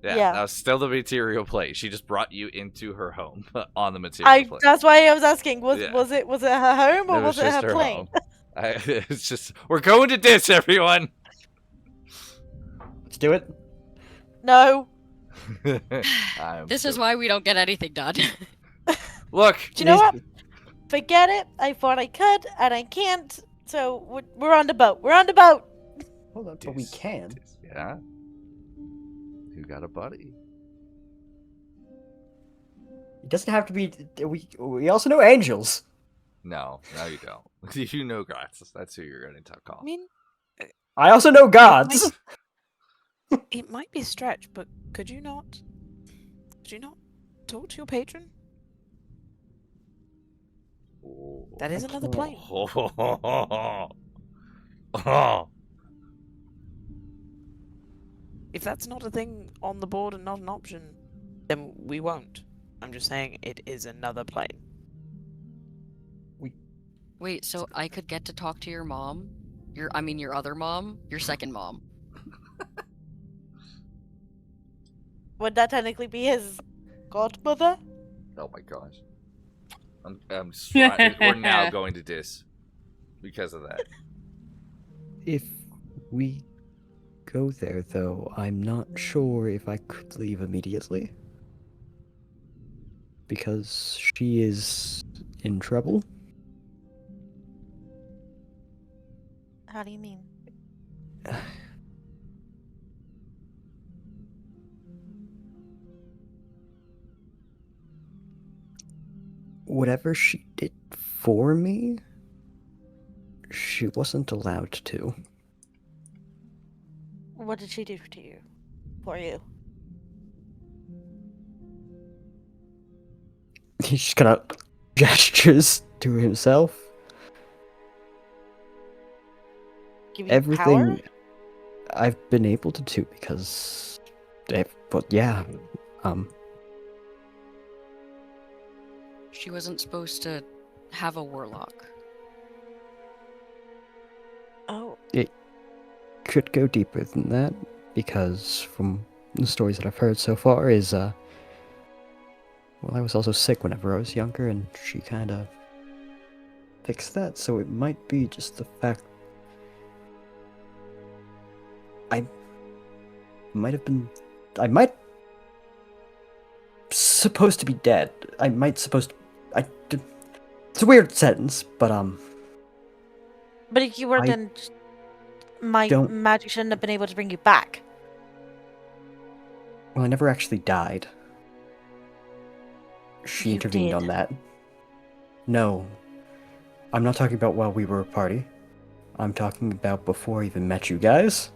Yeah, Yeah. that was still the material plane. She just brought you into her home on the material plane. That's why I was asking. Was Yeah. was it her home or It was it just her plane? home. It's just we're going to Dis, everyone. Let's do it. No. This is why we don't get anything done. Look. Do you know what? Forget it. I thought I could and I can't. So we're on the boat. We're on the boat. Hold on, but we Dis, can. Dis, yeah. You got a buddy. It doesn't have to be. We also know angels. No, you don't. You know gods. That's who you're going to I call. mean, I also know gods. it might be a stretch, but could you not talk to your patron? That is another plane. If that's not a thing on the board and not an option, then we won't. I'm just saying it is another plane. Wait, so I could get to talk to your mom? Your other mom? Your second mom? Would that technically be his godmother? Oh my gosh. We're now going to diss because of that. If we go there, though, I'm not sure if I could leave immediately. Because she is in trouble. How do you mean? Whatever she did for me, she wasn't allowed to. What did she do to you? For you? He just kind of gestures to himself. Give you Everything power? I've been able to do because, but yeah, She wasn't supposed to have a warlock. Oh, it could go deeper than that because from the stories that I've heard so far is, well, I was also sick whenever I was younger and she kind of fixed that, so it might be just the fact I might supposed to be dead. It's a weird sentence, but but if you were, I then my don't- magic shouldn't have been able to bring you back. well, I never actually died. She You intervened did. on that. No, I'm not talking about while we were a party. I'm talking about before I even met you guys.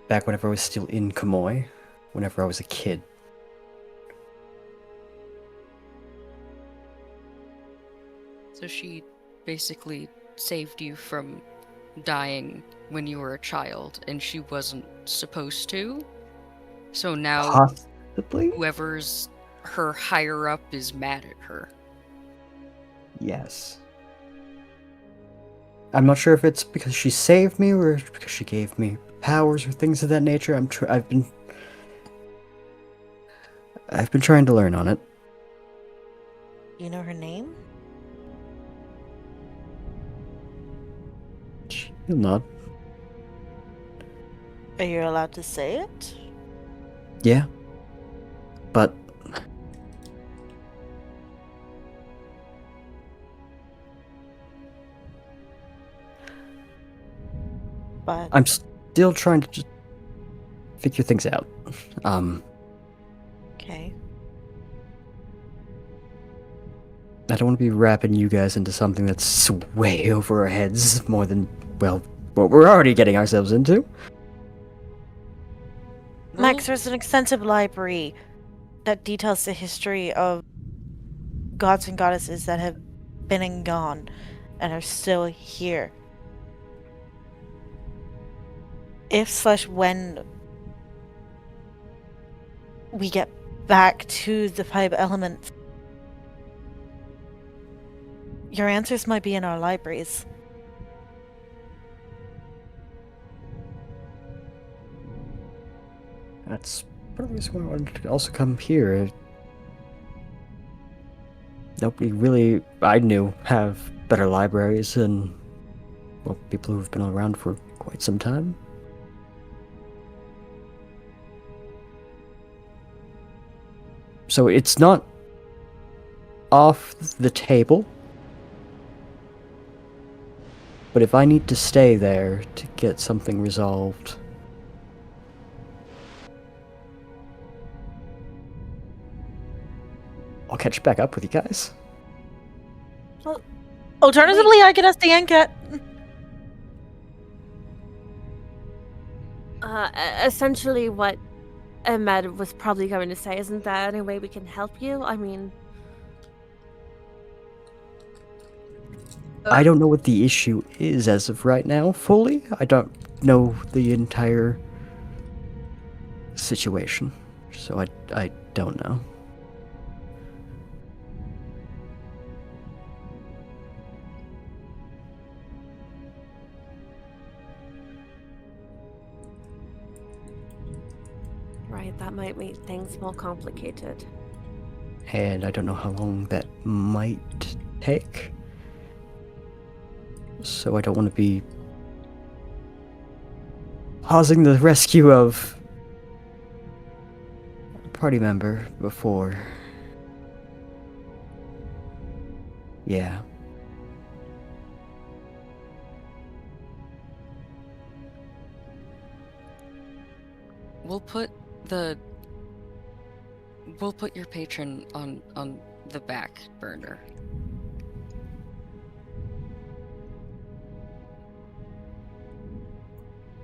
Back whenever I was still in Kamoy, whenever I was a kid. So she basically saved you from dying when you were a child, and she wasn't supposed to. So now Possibly? whoever's her higher up is mad at her. Yes. I'm not sure if it's because she saved me or because she gave me powers or things of that nature. I've been trying to learn on it. You know her name? She'll nod. Are you allowed to say it? Yeah. But But I'm still trying to just figure things out. okay. I don't want to be wrapping you guys into something that's way over our heads more than, well, what we're already getting ourselves into. Max, there's an extensive library that details the history of gods and goddesses that have been and gone and are still here. If/when we get back to the 5 elements, your answers might be in our libraries. That's part of the reason why I wanted to also come here. Nobody really I knew have better libraries than, well, people who've been around for quite some time. So it's not off the table. But if I need to stay there to get something resolved, I'll catch back up with you guys. Alternatively, I could ask the Ankat. Essentially what Ahmed was probably going to say, isn't there any way we can help you? I mean... I don't know what the issue is as of right now, fully. I don't know the entire situation, so I don't know. Right, that might make things more complicated. And I don't know how long that might take. So I don't want to be pausing the rescue of a party member before. Yeah. We'll put your patron on the back burner.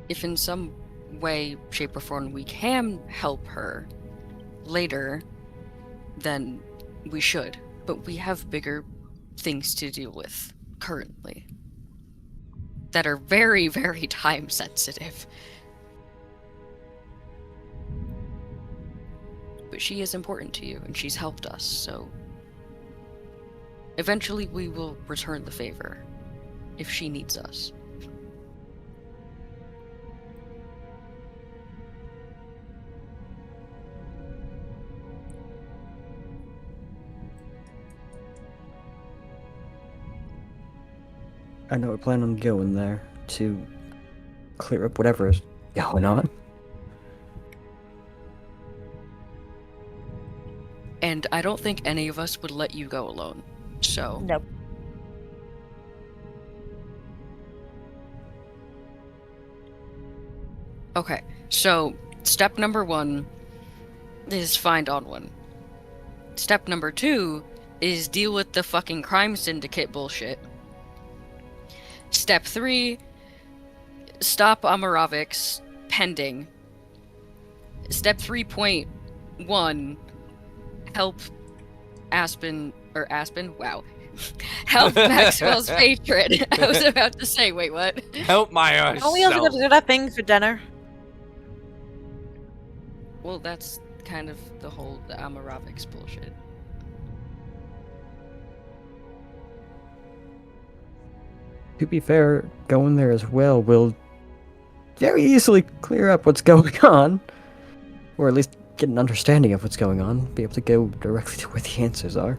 If in some way, shape, or form we can help her later, then we should. But we have bigger things to deal with currently that are very, very time sensitive. But she is important to you, and she's helped us, so eventually we will return the favor if she needs us. I know I plan on going there to clear up whatever is going on. And I don't think any of us would let you go alone, so... Nope. Okay, so step number 1 is find Anwen. Step number 2 is deal with the fucking crime syndicate bullshit. Step 3, stop Amarovik's pending. Step 3.1, help Aspen, wow. Help Maxwell's patron. I was about to say, wait, what? Help my Oh, we also got to do that thing for dinner. Well, that's kind of the whole Amarovik's bullshit. To be fair, going there as well will very easily clear up what's going on. Or at least get an understanding of what's going on. Be able to go directly to where the answers are.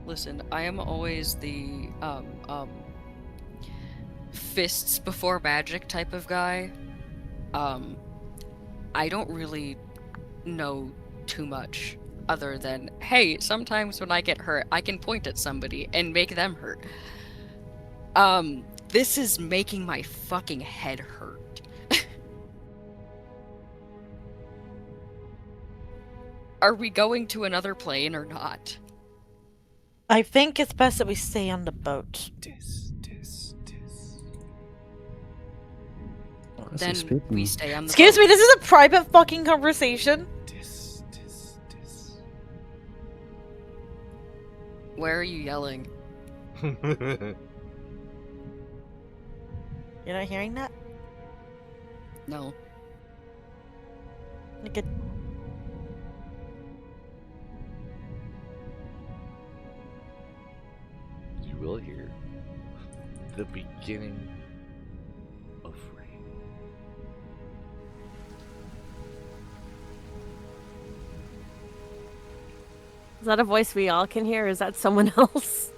Listen, I am always the, fists before magic type of guy. I don't really know too much other than, hey, sometimes when I get hurt, I can point at somebody and make them hurt. This is making my fucking head hurt. Are we going to another plane or not? I think it's best that we stay on the boat. Honestly Then speaking, we stay on the Excuse boat. me, this is a private fucking conversation. Where are you yelling? You're not hearing that? No. Like a... You will hear the beginning of rain. Is that a voice we all can hear, or is that someone else?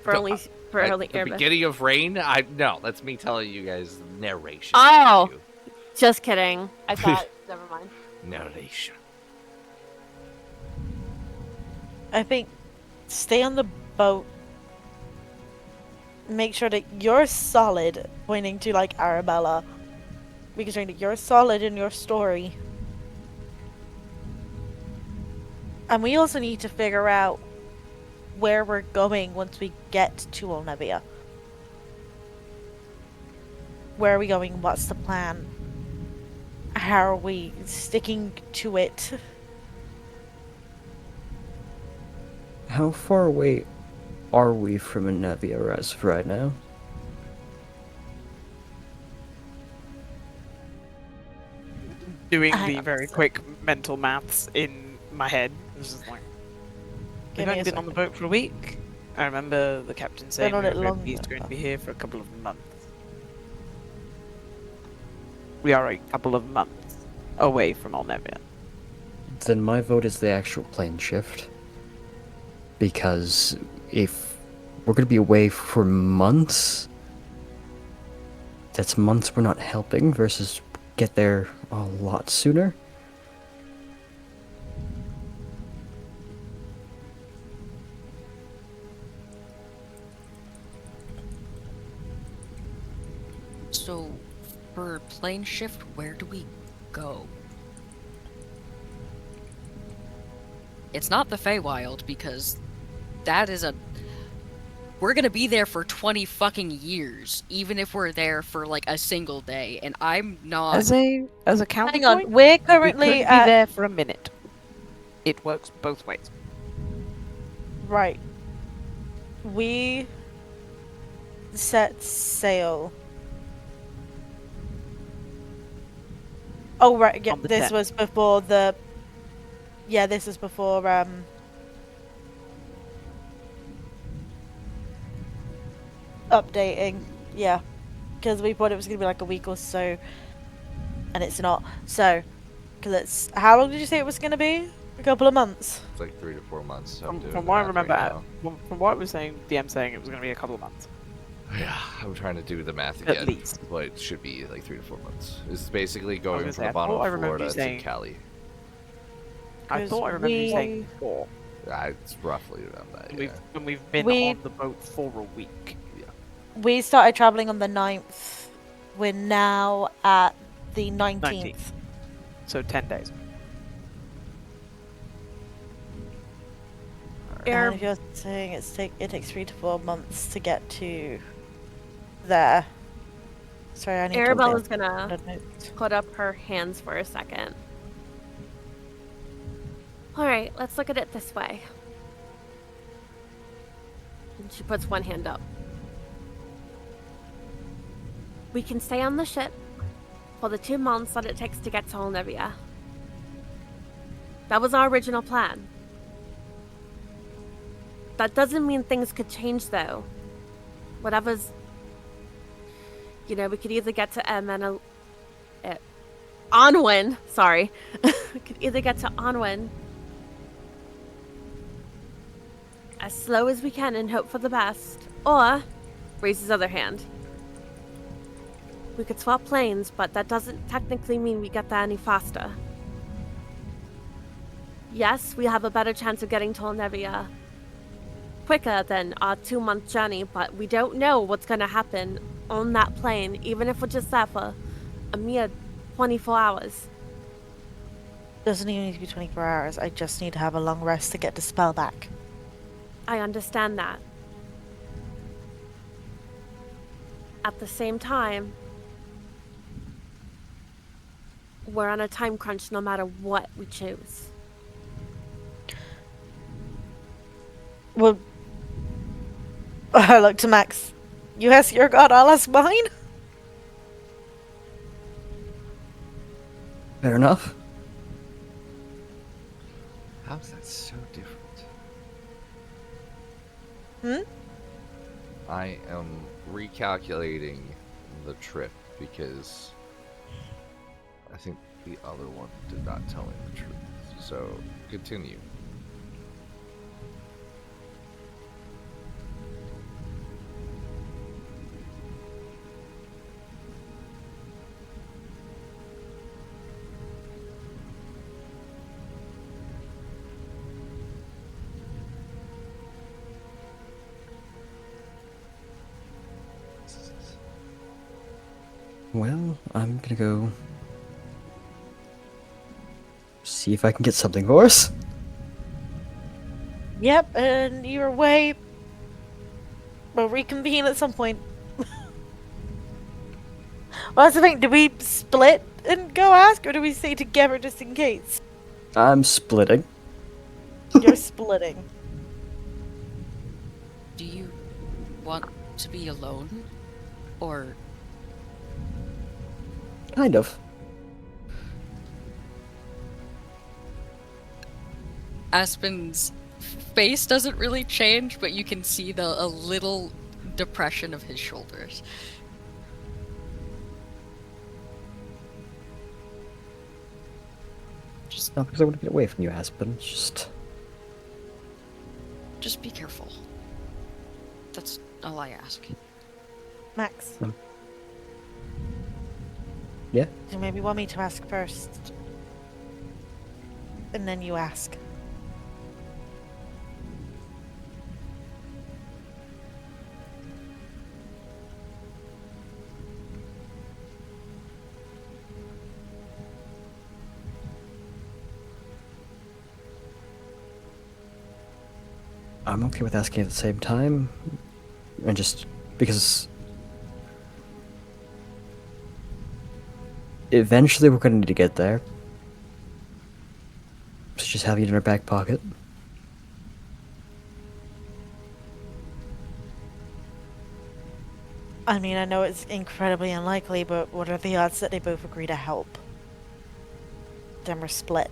For only The Airbus. beginning of rain? No, that's me telling you guys narration. Oh! to you. Just kidding. I thought Never mind. Narration. I think stay on the boat. Make sure that you're solid, pointing to like Arabella. Making sure that you're solid in your story. And we also need to figure out where we're going once we get to Olnevia. Where are we going? What's the plan? How are we sticking to it? How far away are we from Anevia as of right now? Doing Hang the on very a sec. quick mental maths in my head. It's just like, Give we've me only a been on the second. boat for a week. I remember the captain saying on we it were going longer. to be here for a couple of months. We are a couple of months away from Olnevia. Then my vote is the actual plane shift. Because if we're going to be away for months, that's months we're not helping versus get there a lot sooner. So, for plane shift, where do we go? It's not the Feywild, because that is a... We're gonna be there for 20 fucking years, even if we're there for, like, a single day, and I'm not... As a counterpoint, Hang on, we're we currently could be at... there for a minute. It works both ways. Right. We set sail. Oh, right, yeah, On the this 10th. was before the... Yeah, this is before, updating. Yeah. Because we thought it was going to be like a week or so. And it's not. So, because it's... How long did you say it was going to be? A couple of months? It's like 3 to 4 months. I'm doing From the what I math remember, right now. from what I was saying, DM saying it was going to be a couple of months. Yeah, I'm trying to do the math At again. least. But it should be like 3 to 4 months. This is basically was going gonna from say, the I bottom thought I of remember you Florida to saying- Cali. I thought I remember you saying 4. It's roughly around that, And yeah. we've been We- on the boat for a week. We started traveling on the 9th. We're now at the 19th. 19th. So 10 days. And if you're saying it takes 3 to 4 months to get to there. Sorry, I need Arabella's to gonna look at notes. put up her hands for a second. Alright, let's look at it this way. And she puts one hand up. We can stay on the ship for the 2 months that it takes to get to Olnevia. That was our original plan. That doesn't mean things could change, though. Whatever's... You know, we could either get to Anwen, sorry. We could either get to Anwen as slow as we can and hope for the best, or raise his other hand. We could swap planes, but that doesn't technically mean we get there any faster. Yes, we have a better chance of getting to Olnevia quicker than our 2-month journey, but we don't know what's going to happen on that plane, even if we're just there for a mere 24 hours. Doesn't even need to be 24 hours. I just need to have a long rest to get the spell back. I understand that. At the same time, we're on a time crunch no matter what we choose. Well, I look to Max. You ask your god, I'll ask mine. Fair enough. How's that so different? Hmm? I am recalculating the trip because I think the other one did not tell me the truth. So, continue. Well, I'm gonna go see if I can get something for us. Yep, and you're away. We'll reconvene at some point. Well, that's the thing. Do we split and go ask, or do we stay together just in case? I'm splitting. You're splitting. Do you want to be alone? Or Kind of. Aspen's face doesn't really change, but you can see a little depression of his shoulders. Just not because I want to get away from you, Aspen. It's Just be careful. That's all I ask. Max. Yeah? Do you maybe want me to ask first? And then you ask. I'm okay with asking at the same time. And just because eventually we're gonna need to get there. So just have it in our back pocket. I mean, I know it's incredibly unlikely, but what are the odds that they both agree to help? Then we're split.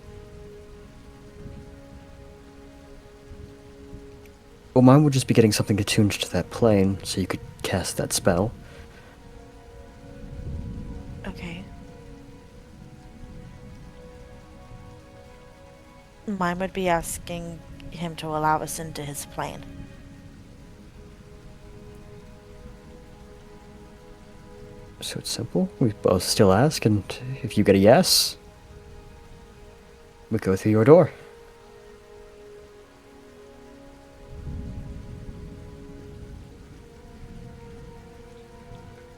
Well, mine would just be getting something attuned to that plane, so you could cast that spell. Okay. Mine would be asking him to allow us into his plane. So it's simple. We both still ask, and if you get a yes, we go through your door.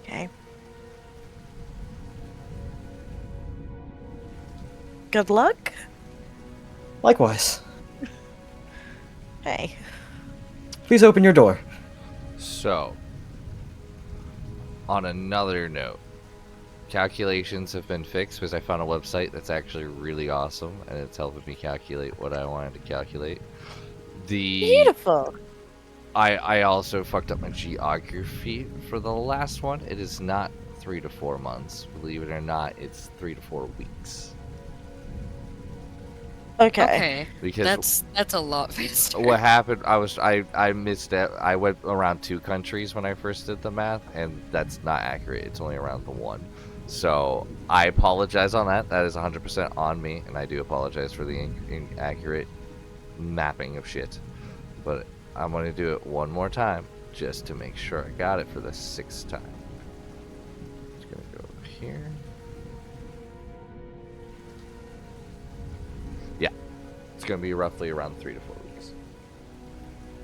Okay. Good luck. Likewise. Hey. Please open your door. So, on another note, calculations have been fixed because I found a website that's actually really awesome and it's helping me calculate what I wanted to calculate. Beautiful. I also fucked up my geography for the last one. It is not 3 to 4 months. Believe it or not, it's 3 to 4 weeks. Okay. Because That's a lot faster. what happened, I missed it. I went around 2 countries when I first did the math, and that's not accurate. It's only around the 1. So I apologize on that. That is 100% on me, and I do apologize for the inaccurate mapping of shit. But I'm going to do it one more time just to make sure I got it for the 6th time. It's going to go over here. Yeah. It's going to be roughly around 3 to 4 weeks.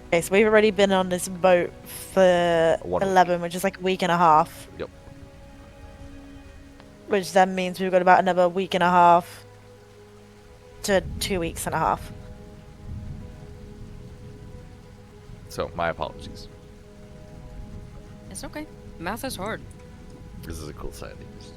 Okay, so we've already been on this boat for 1 week. 11, which is like a week and a half. Yep. Which then means we've got about another week and a half to 2 weeks and a half. So, my apologies. It's okay. Math is hard. This is a cool side to use.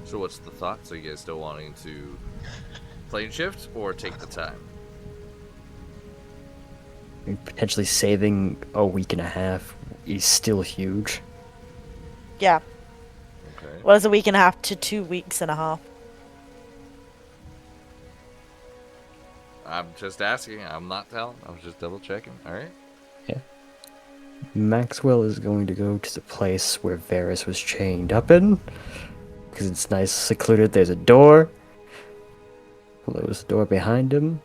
So what's the thoughts? Are you guys still wanting to plane shift or take the time? I mean, potentially saving a week and a half is still huge. Yeah. Okay. Well, it's a week and a half to 2 weeks and a half. I'm just asking. I'm not telling. I was just double checking. All right. Maxwell is going to go to the place where Varis was chained up in. Because it's nice, secluded. There's a door. Close the door behind him.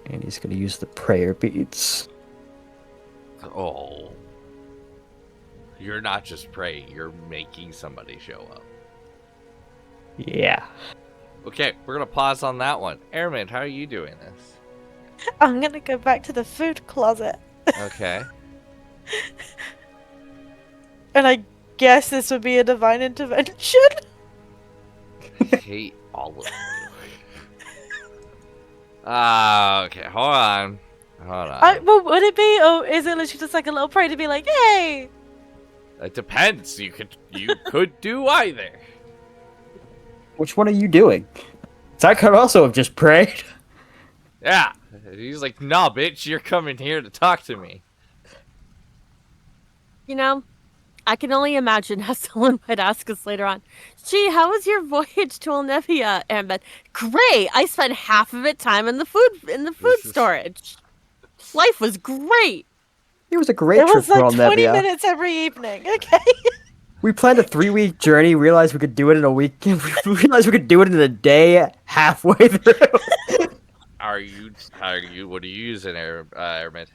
And he's going to use the prayer beads. Oh. You're not just prey, you're making somebody show up. Yeah. Okay, we're gonna pause on that one. Airman, how are you doing this? I'm gonna go back to the food closet. Okay. And I guess this would be a divine intervention. I hate all of you. Okay, hold on. Well, would it be, or is it literally just like a little pray to be like, yay? It depends. You could do either. Which one are you doing? So I could also have just prayed. Yeah. He's like, nah, bitch, you're coming here to talk to me. You know, I can only imagine how someone might ask us later on, gee, how was your voyage to Olnevia? And then, great! I spent half of it time in the food storage. Life was great. It was a great It trip was for like 20 Olnevia. minutes every evening, okay? We planned a 3-week journey, realized we could do it in a week, we realized we could do it in a day halfway through. What are you using, Airman?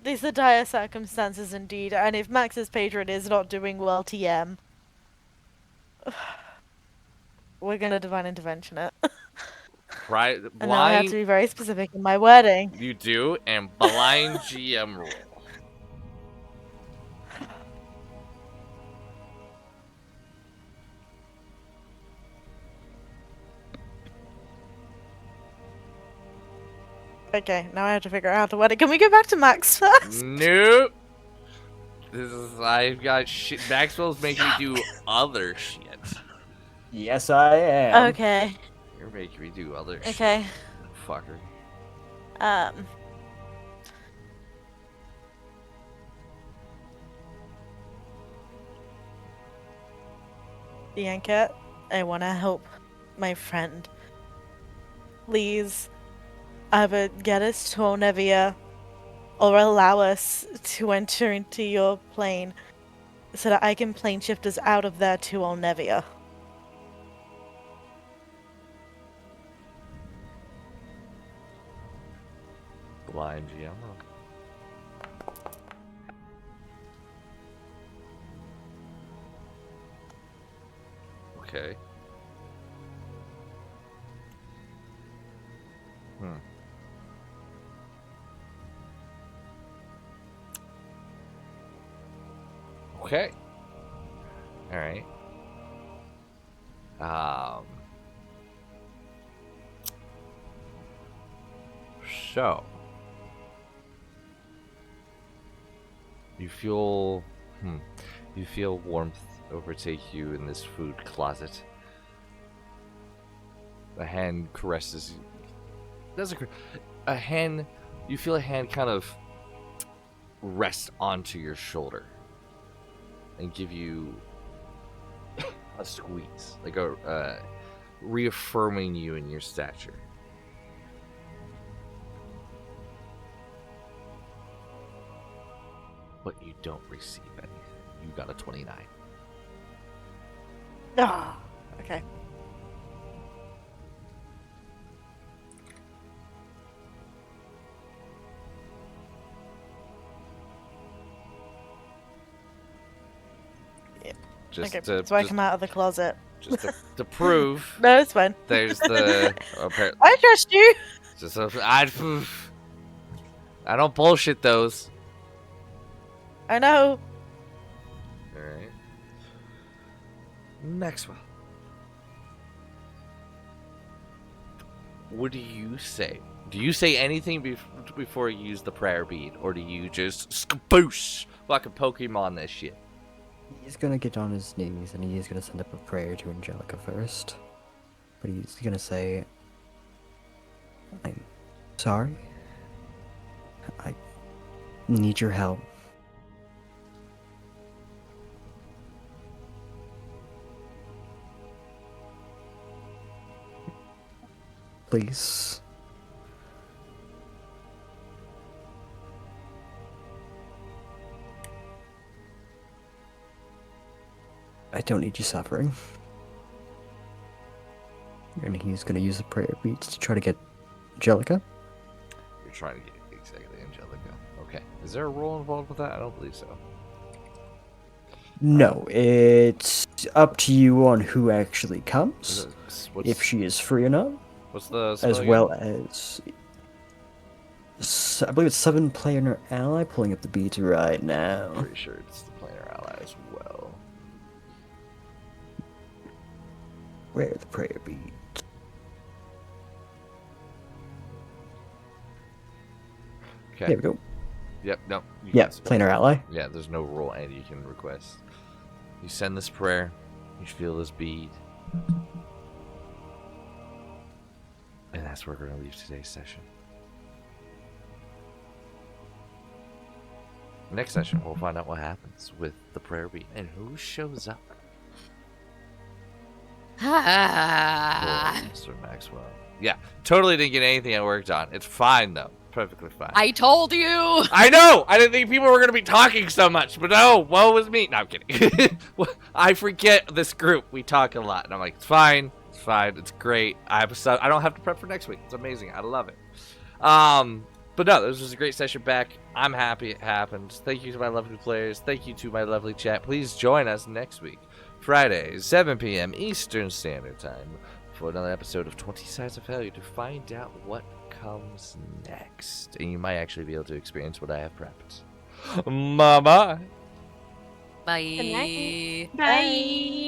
These are dire circumstances indeed, and if Max's patron is not doing well TM, we're gonna divine intervention it. Right, And now I have to blind. be very specific in my wording. You do, and blind GM rule. Okay, now I have to figure out how to word it. Can we go back to Max first? Nope. I've got shit. Maxwell's making me do other shit. Yes, I am. Okay. You're making me do other shit. Okay. Fucker. Bianca, I want to help my friend. Please, either get us to Olnevia or allow us to enter into your plane so that I can plane shift us out of there to Olnevia. Blind GM. Okay. Okay. All right. So you feel warmth overtake you in this food closet. A hand caresses you. You feel a hand kind of rest onto your shoulder and give you a squeeze, like reaffirming you in your stature. But you don't receive anything. You got a 29. Ah, okay. Just Okay, to, so I come out of the closet. just to prove No, it's fine. there's the apparently I trust you. just I don't bullshit those. I know. All right. Maxwell, what do you say? Do you say anything before you use the prayer bead, or do you just skaboosh fucking Pokemon this shit? He's gonna get on his knees and he is gonna send up a prayer to Angelica first. But he's gonna say, I'm sorry. I need your help. Please. I don't need you suffering. And he's gonna use the prayer beads to try to get Angelica. You're trying to get exactly. Okay. Is there a role involved with that? I don't believe so. No, it's up to you on who actually Is comes, it, if she is free or not, what's the spell as again? well as I believe it's summon player or ally. Pulling up the beats right now. Pretty sure it's the player ally as well. Where are the prayer beats? Okay. There we go. Yep. No. Yeah, planar ally. Yeah. There's no role and you can request. You send this prayer. You feel this bead. And that's where we're gonna leave today's session. Next session, we'll find out what happens with the prayer bead and who shows up. Ah. Poor Mr. Maxwell. Yeah, totally didn't get anything I worked on. It's fine though, perfectly fine. I told you. I know. I didn't think people were gonna be talking so much, but no, woe was me. No, I'm kidding. I forget this group. We talk a lot, and I'm like, it's fine. It's fine. It's great. I don't have to prep for next week. It's amazing. I love it. But no, this was a great session back. I'm happy it happened. Thank you to my lovely players. Thank you to my lovely chat. Please join us next week, Friday, 7 p.m. Eastern Standard Time, for another episode of 20 Sides of Failure to find out what comes next. And you might actually be able to experience what I have prepped. Bye-bye. Bye. night. Bye.